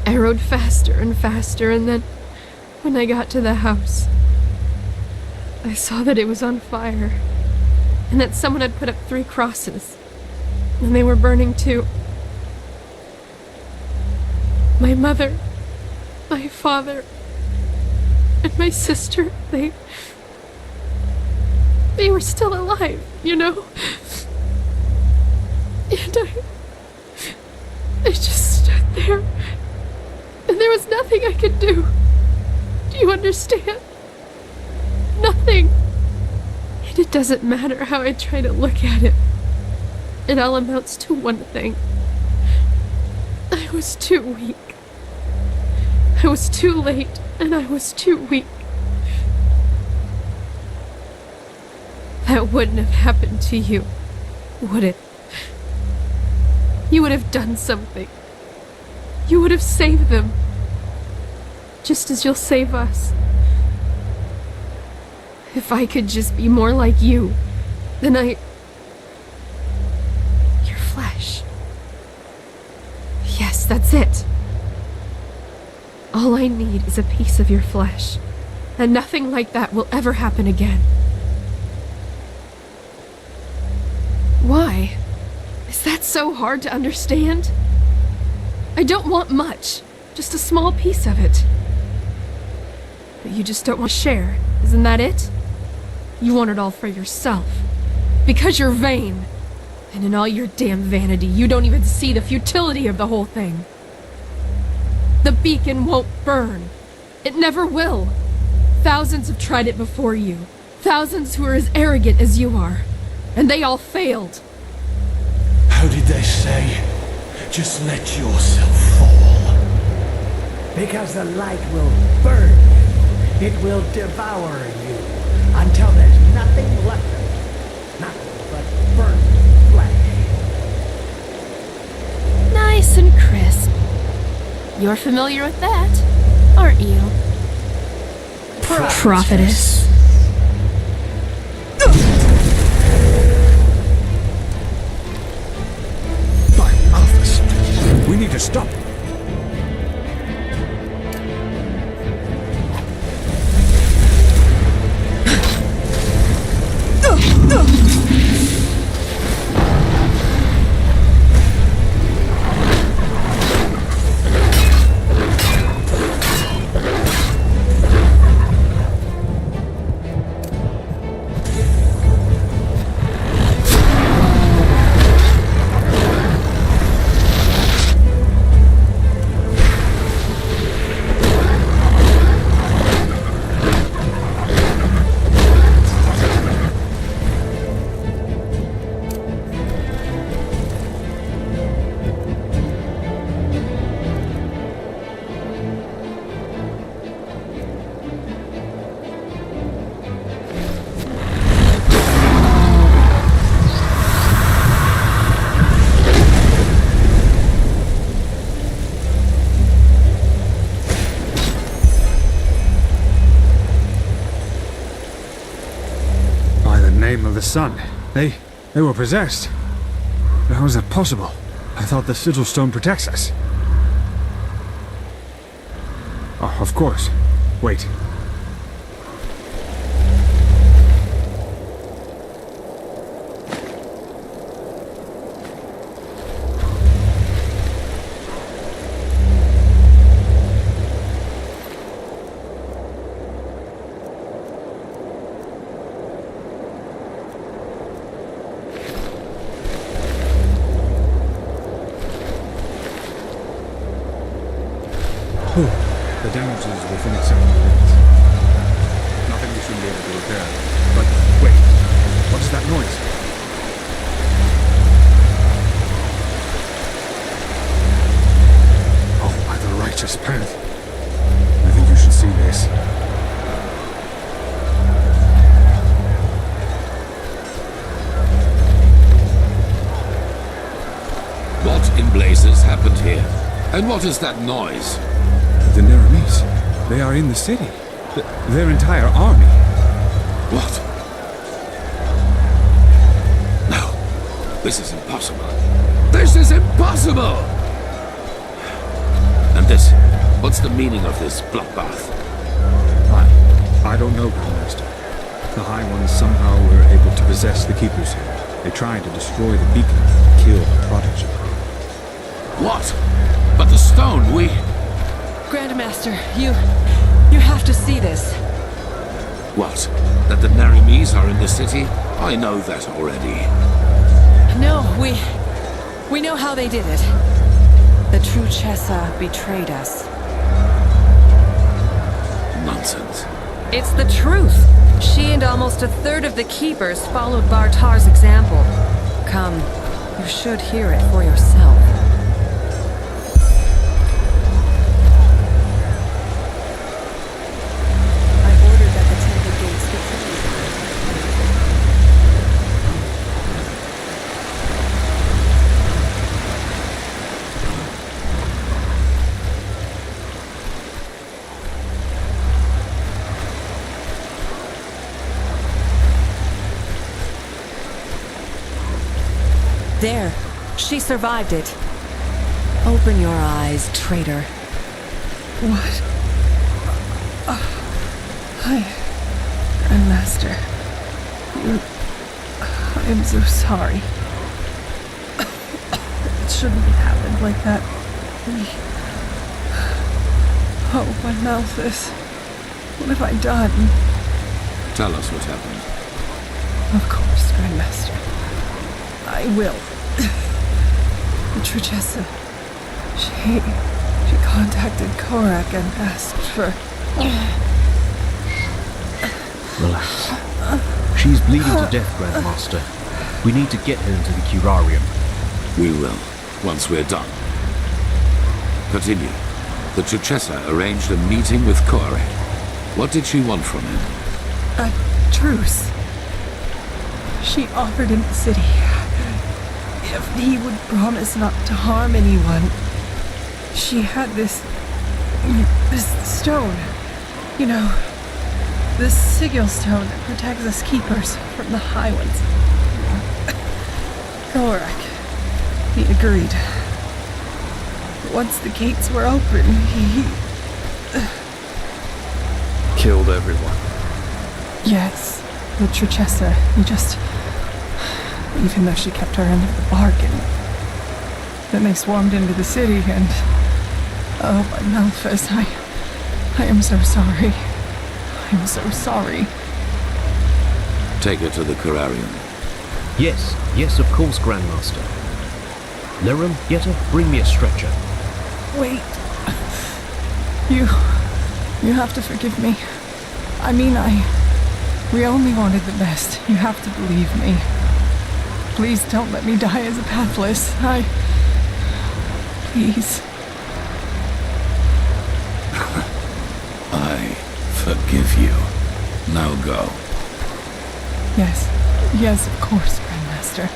I rode faster and faster, and then when I got to the house, I saw that it was on fire, and that someone had put up 3 crosses, and they were burning too. My mother, my father, and my sister, they were still alive, you know? And I just stood there, and there was nothing I could do. Do you understand? Nothing. And it doesn't matter how I try to look at it. It all amounts to one thing. I was too weak. I was too late, and I was too weak. That wouldn't have happened to you, would it? You would have done something. You would have saved them. Just as you'll save us. If I could just be more like you, then Your flesh. Yes, that's it. All I need is a piece of your flesh, and nothing like that will ever happen again. Why? Is that so hard to understand? I don't want much, just a small piece of it. But you just don't want to share, isn't that it? You want it all for yourself. Because you're vain. And in all your damn vanity, you don't even see the futility of the whole thing. The beacon won't burn. It never will. Thousands have tried it before you. Thousands who are as arrogant as you are. And they all failed. How did they say? Just let yourself fall. Because the light will burn you. It will devour you. Until there's nothing left of it. Nothing but burnt flesh. Nice and crisp. You're familiar with that, aren't you? Prophetess. By Alphys, we need to stop. The sun. They were possessed. How is that possible? I thought the sigil stone protects us. Oh, of course. Wait. The damage is within acceptable limits. Nothing we shouldn't be able to repair. But wait, what's that noise? Oh, by the righteous path. I think you should see this. What in blazes happened here? And what is that noise? The Neramis. They are in the city. Their entire army. What? No. This is impossible. This is impossible! And this? What's the meaning of this bloodbath? I don't know, Grandmaster. The High Ones somehow were able to possess the Keepers here. They tried to destroy the beacon, kill the Prodigy. What? But the stone, we... Grandmaster, you have to see this. What? That the Neramis are in the city? I know that already. No, we know how they did it. The true Chessa betrayed us. Nonsense. It's the truth. She and almost a third of the Keepers followed Bartar's example. Come, You should hear it for yourself. I ordered that the temple gates be closed. There. She survived it. Open your eyes, traitor. What? Grandmaster. I am so sorry. It shouldn't have happened like that. Oh, my Malthus. What have I done? Tell us what happened. Of course, Grandmaster. I will. The Truchessa. She contacted Korak and asked for... Relax. She's bleeding to death, Grandmaster. We need to get her into the curarium. We will, once we're done. Continue. The Truchessa arranged a meeting with Korak. What did she want from him? A truce. She offered him the city. If he would promise not to harm anyone. She had this stone. You know, this sigil stone that protects us keepers from the High Ones. Korak. He agreed. Once the gates were open, he... Killed everyone. Yes, the Truchessa. He just... Even though she kept her end of the bargain. Then they swarmed into the city and... Oh, my Malthus, I am so sorry. I'm so sorry. Take her to the curarium. Yes, of course, Grandmaster. Lirum, Yetta, bring me a stretcher. Wait. You have to forgive me. I mean, we only wanted the best. You have to believe me. Please don't let me die as a pathless. Please. I forgive you. Now go. Yes, of course, Grandmaster.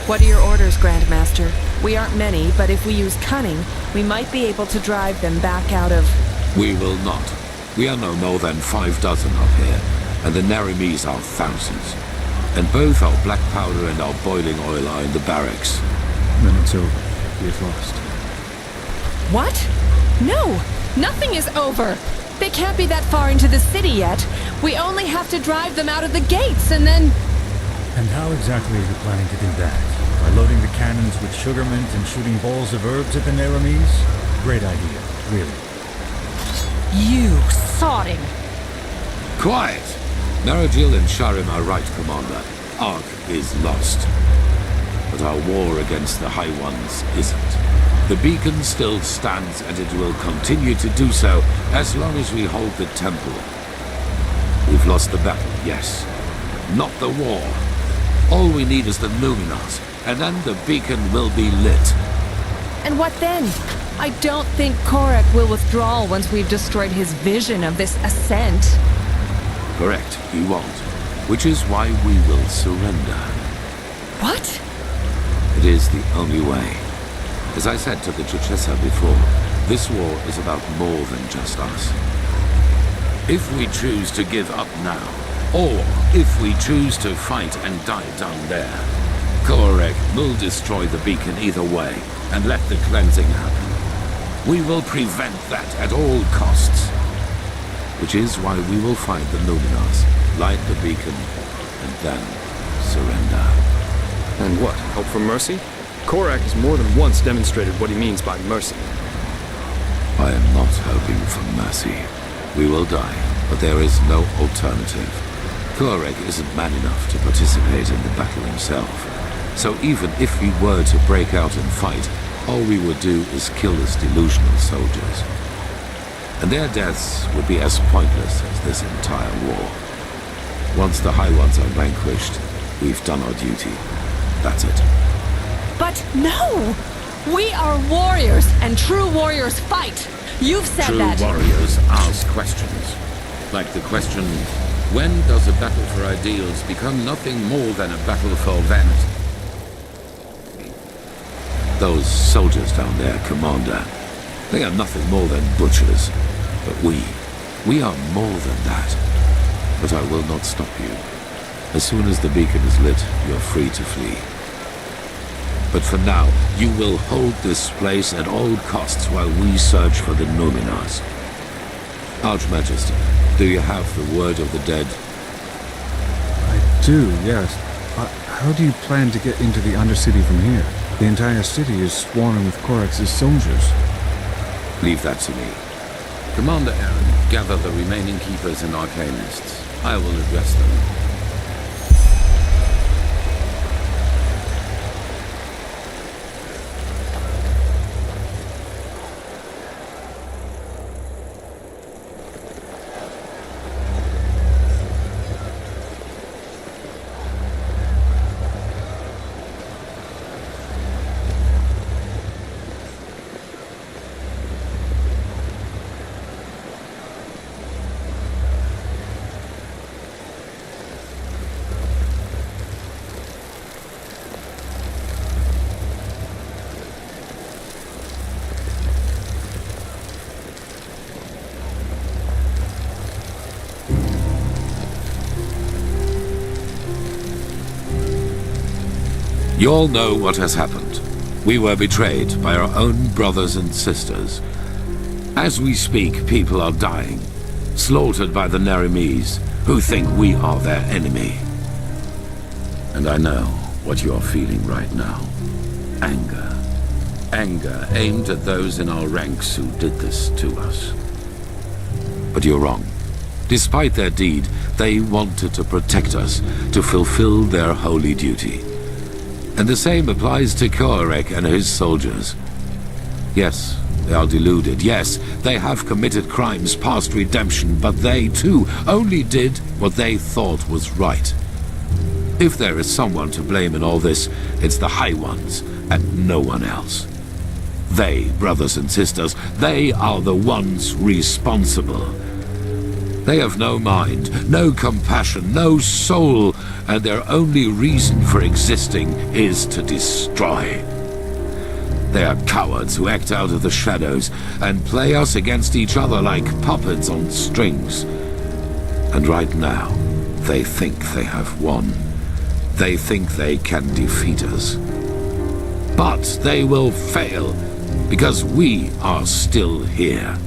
What are your orders, Grandmaster? We aren't many, but if we use cunning, we might be able to drive them back out of... We will not. We are no more than 6 up here, and the Narimes are thousands. And both our black powder and our boiling oil are in the barracks. Then it's over. We've lost. What? No! Nothing is over! They can't be that far into the city yet. We only have to drive them out of the gates, and then... And how exactly are you planning to do that? By loading the cannons with sugar mint and shooting balls of herbs at the Narames? Great idea, really. You sodding! Quiet! Naradil and Sharim are right, Commander. Ark is lost. But our war against the High Ones isn't. The beacon still stands, and it will continue to do so as long as we hold the temple. We've lost the battle, yes. Not the war. All we need is the Numenors, and then the beacon will be lit. And what then? I don't think Korak will withdraw once we've destroyed his vision of this ascent. Correct, he won't. Which is why we will surrender. What? It is the only way. As I said to the Truchessa before, this war is about more than just us. If we choose to give up now, or if we choose to fight and die down there, Korak will destroy the beacon either way and let the cleansing happen. We will prevent that at all costs. Which is why we will find the Numenors, light the beacon, and then surrender. And what? Hope for mercy? Korak has more than once demonstrated what he means by mercy. I am not hoping for mercy. We will die, but there is no alternative. Korak isn't man enough to participate in the battle himself. So even if he were to break out and fight, all we would do is kill his delusional soldiers. and their deaths would be as pointless as this entire war. Once the High Ones are vanquished, we've done our duty. That's it. But no! We are warriors, and true warriors fight. You've said True that. warriors ask questions. Like the question, when does a battle for ideals become nothing more than a battle for vanity? Those soldiers down there, Commander, they are nothing more than butchers. But we are more than that. But I will not stop you. As soon as the beacon is lit, you're free to flee. But for now, you will hold this place at all costs while we search for the Numenors. Archmagister, do you have the word of the dead? I do, yes. How do you plan to get into the Undercity from here? The entire city is swarming with Korax's soldiers. Leave that to me. Commander Aaron, gather the remaining Keepers and Arcanists. I will address them. You all know what has happened. We were betrayed by our own brothers and sisters. As we speak, people are dying, slaughtered by the Nerimes, who think we are their enemy. And I know what you are feeling right now. Anger. Anger aimed at those in our ranks who did this to us. But you're wrong. Despite their deed, they wanted to protect us, to fulfill their holy duty. And the same applies to Koarek and his soldiers. Yes, they are deluded. Yes, they have committed crimes past redemption, but they, too, only did what they thought was right. If there is someone to blame in all this, it's the High Ones, and no one else. They, brothers and sisters, they are the ones responsible. They have no mind, no compassion, no soul, and their only reason for existing is to destroy. They are cowards who act out of the shadows and play us against each other like puppets on strings. And right now, they think they have won. They think they can defeat us. But they will fail, because we are still here.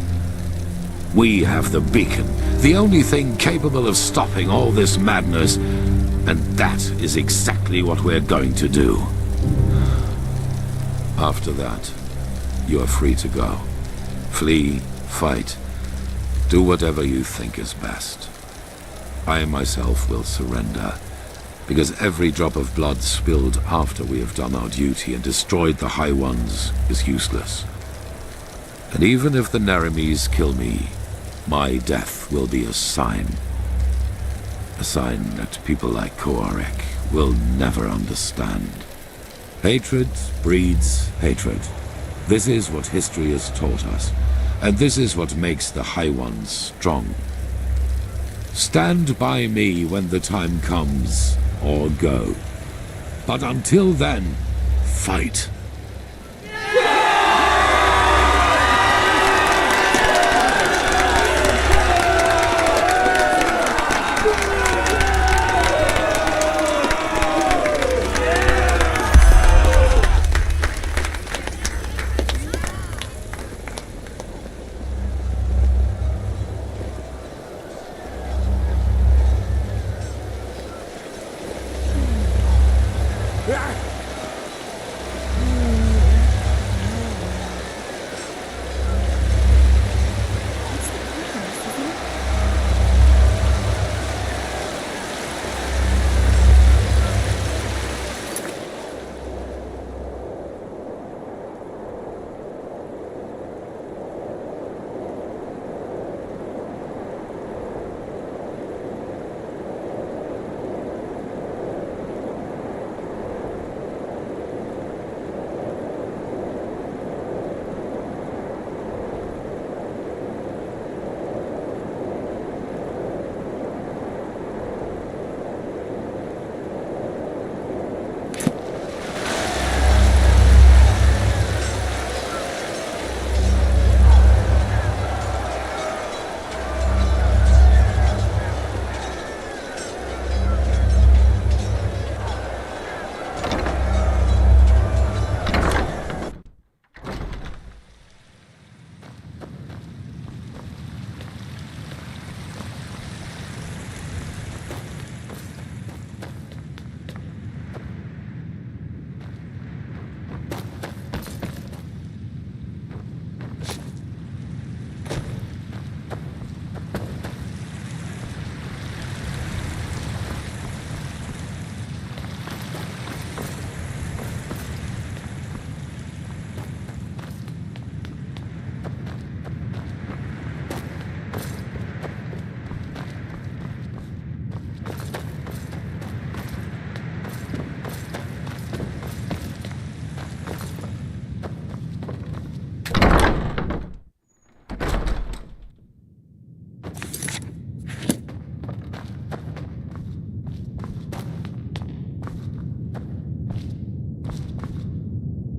We have the beacon, the only thing capable of stopping all this madness, and that is exactly what we're going to do. After that, you are free to go. Flee, fight, do whatever you think is best. I myself will surrender, because every drop of blood spilled after we have done our duty and destroyed the High Ones is useless. And even if the Nerimes kill me, my death will be a sign. A sign that people like Koarek will never understand. Hatred breeds hatred. This is what history has taught us, and this is what makes the High Ones strong. Stand by me when the time comes, or go. But until then, fight.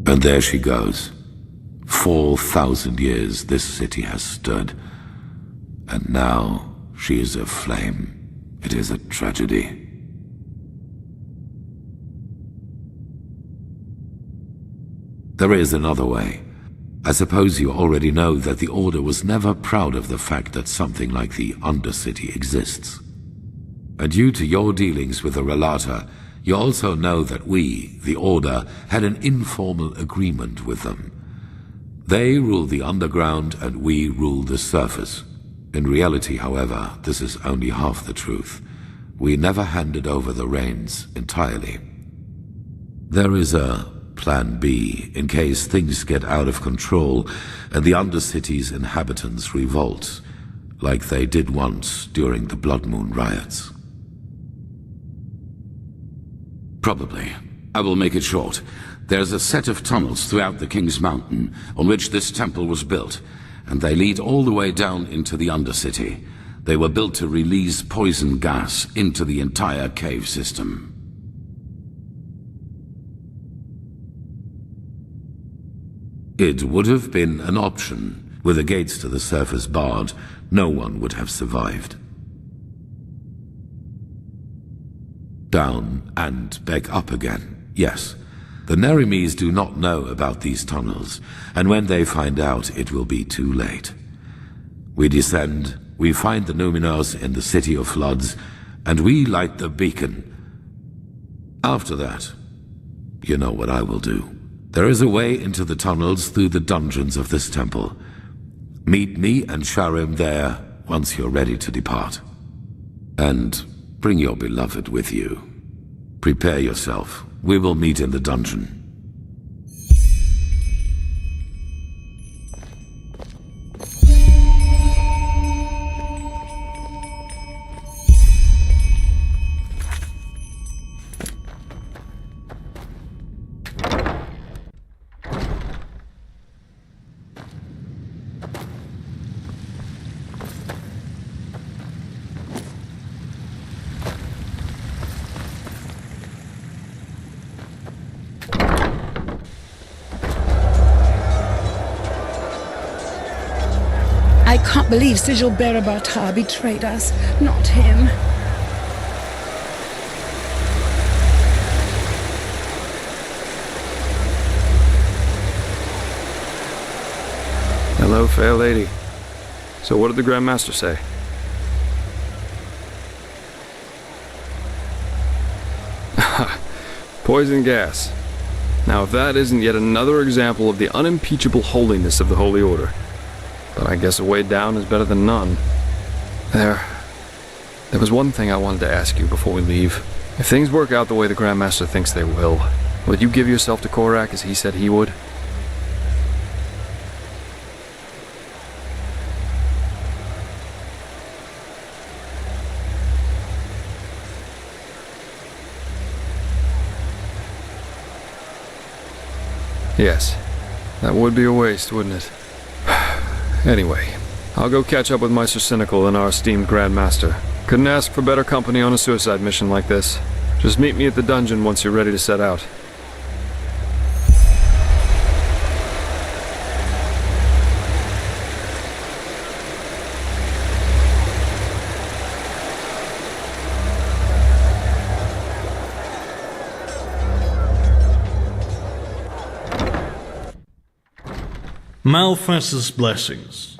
And there she goes. 4,000 years this city has stood. And now she is aflame. It is a tragedy. There is another way. I suppose you already know that the Order was never proud of the fact that something like the Undercity exists. And due to your dealings with the Relata, you also know that we, the Order, had an informal agreement with them. They rule the underground and we rule the surface. In reality, however, this is only half the truth. We never handed over the reins entirely. There is a Plan B in case things get out of control and the Undercity's inhabitants revolt, like they did once during the Blood Moon riots. Probably. I will make it short. There's a set of tunnels throughout the King's Mountain on which this temple was built, and they lead all the way down into the Undercity. They were built to release poison gas into the entire cave system. It would have been an option. With the gates to the surface barred, no one would have survived. Down and back up again, yes. The Nerimes do not know about these tunnels, and when they find out, it will be too late. We descend, we find the Numenors in the City of Floods, and we light the beacon. After that, you know what I will do. There is a way into the tunnels through the dungeons of this temple. Meet me and Skyrim there once you're ready to depart. And bring your beloved with you. Prepare yourself. We will meet in the dungeon. I can't believe Sigil Berabatar betrayed us. Not him. Hello, fair lady. So what did the Grand Master say? Poison gas. Now if that isn't yet another example of the unimpeachable holiness of the Holy Order. But I guess a way down is better than none. There was one thing I wanted to ask you before we leave. If things work out the way the Grand Master thinks they will you give yourself to Korak as he said he would? Yes. That would be a waste, wouldn't it? Anyway, I'll go catch up with Meister Cynical and our esteemed Grand Master. Couldn't ask for better company on a suicide mission like this. Just meet me at the dungeon once you're ready to set out. Malphas's blessings.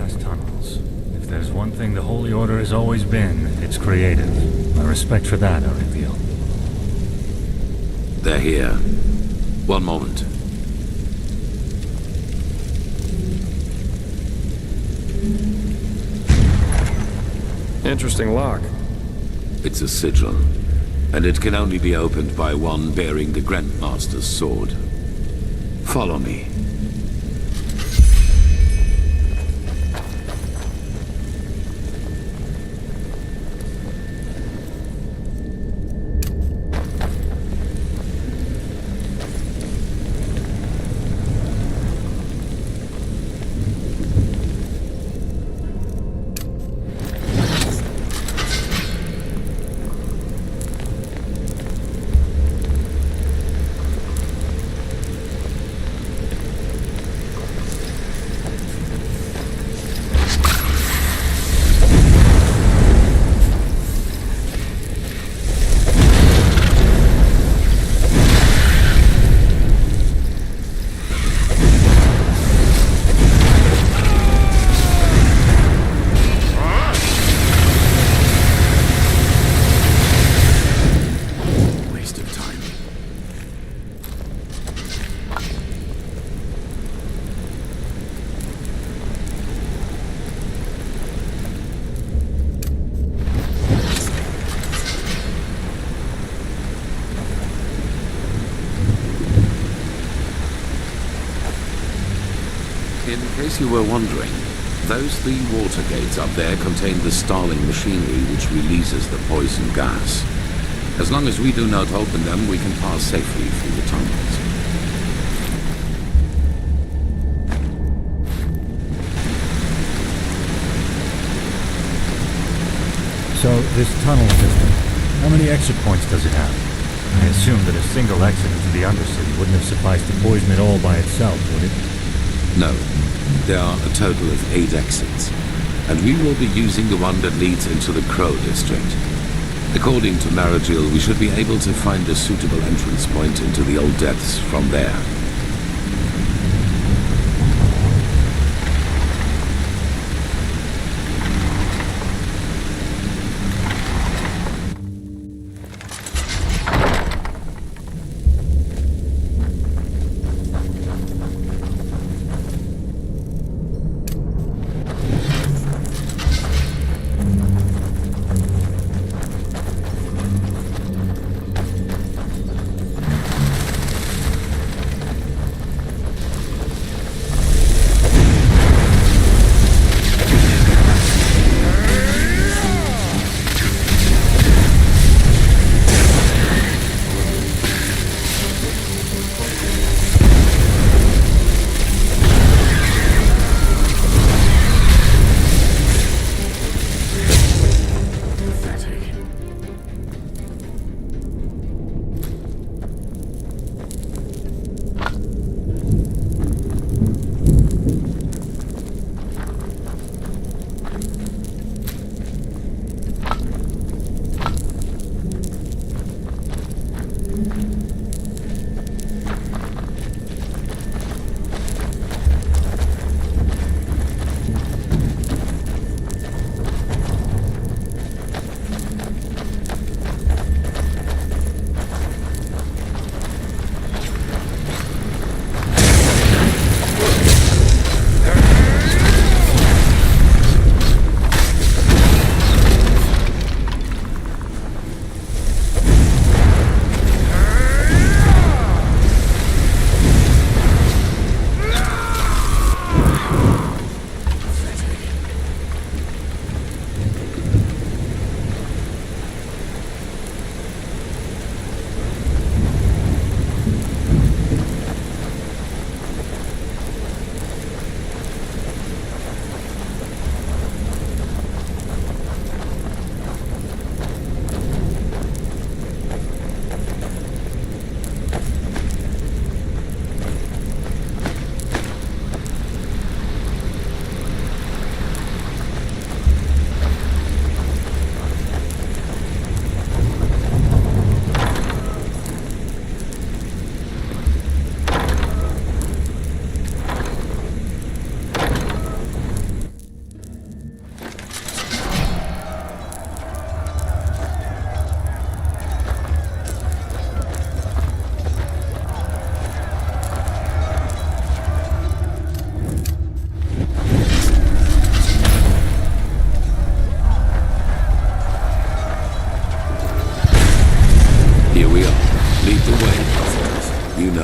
gas tunnels. If there's one thing the Holy Order has always been, it's creative. My respect for that, I reveal. They're here. One moment. Interesting lock. It's a sigil, and it can only be opened by one bearing the Grandmaster's sword. Follow me. In case you were wondering, those 3 water gates up there contain the Starling machinery which releases the poison gas. As long as we do not open them, we can pass safely through the tunnels. So, this tunnel system, how many exit points does it have? I assume that a single exit into the Undercity wouldn't have sufficed to poison it all by itself, would it? No. There are a total of 8 exits, and we will be using the one that leads into the Crow District. According to Maragil, we should be able to find a suitable entrance point into the Old Depths from there.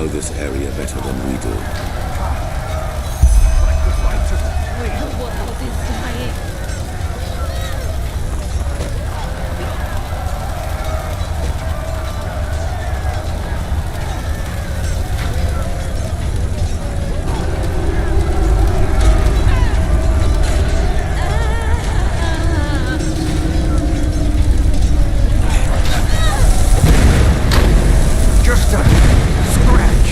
know this area better than we do. The world is dying. Just a scratch.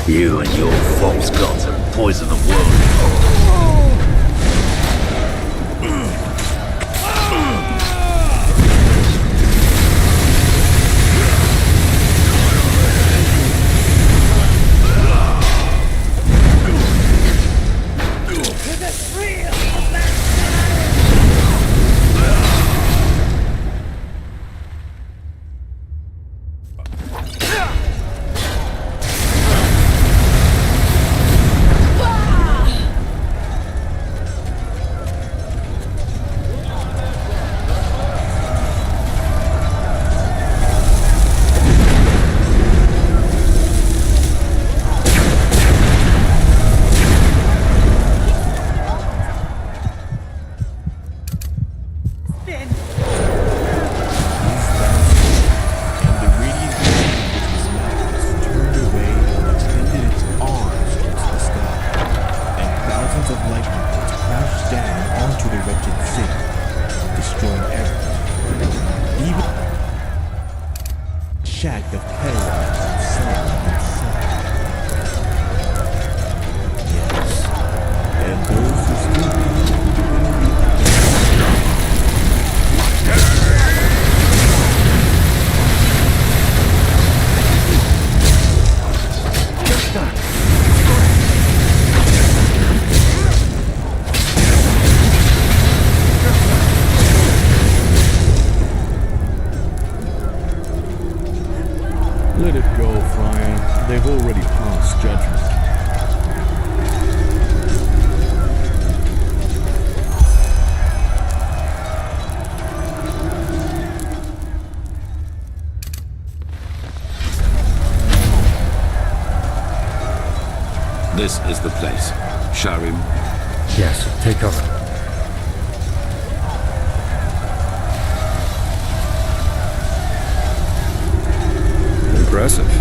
You and your false gods have poisoned the world. Shack of terror inside. Yes, and those who still let it go, Friar. They've already passed judgment. This is the place. Skyrim? Yes, take cover. Impressive.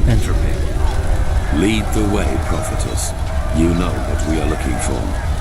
Entropy. Lead the way, prophetess. You know what we are looking for.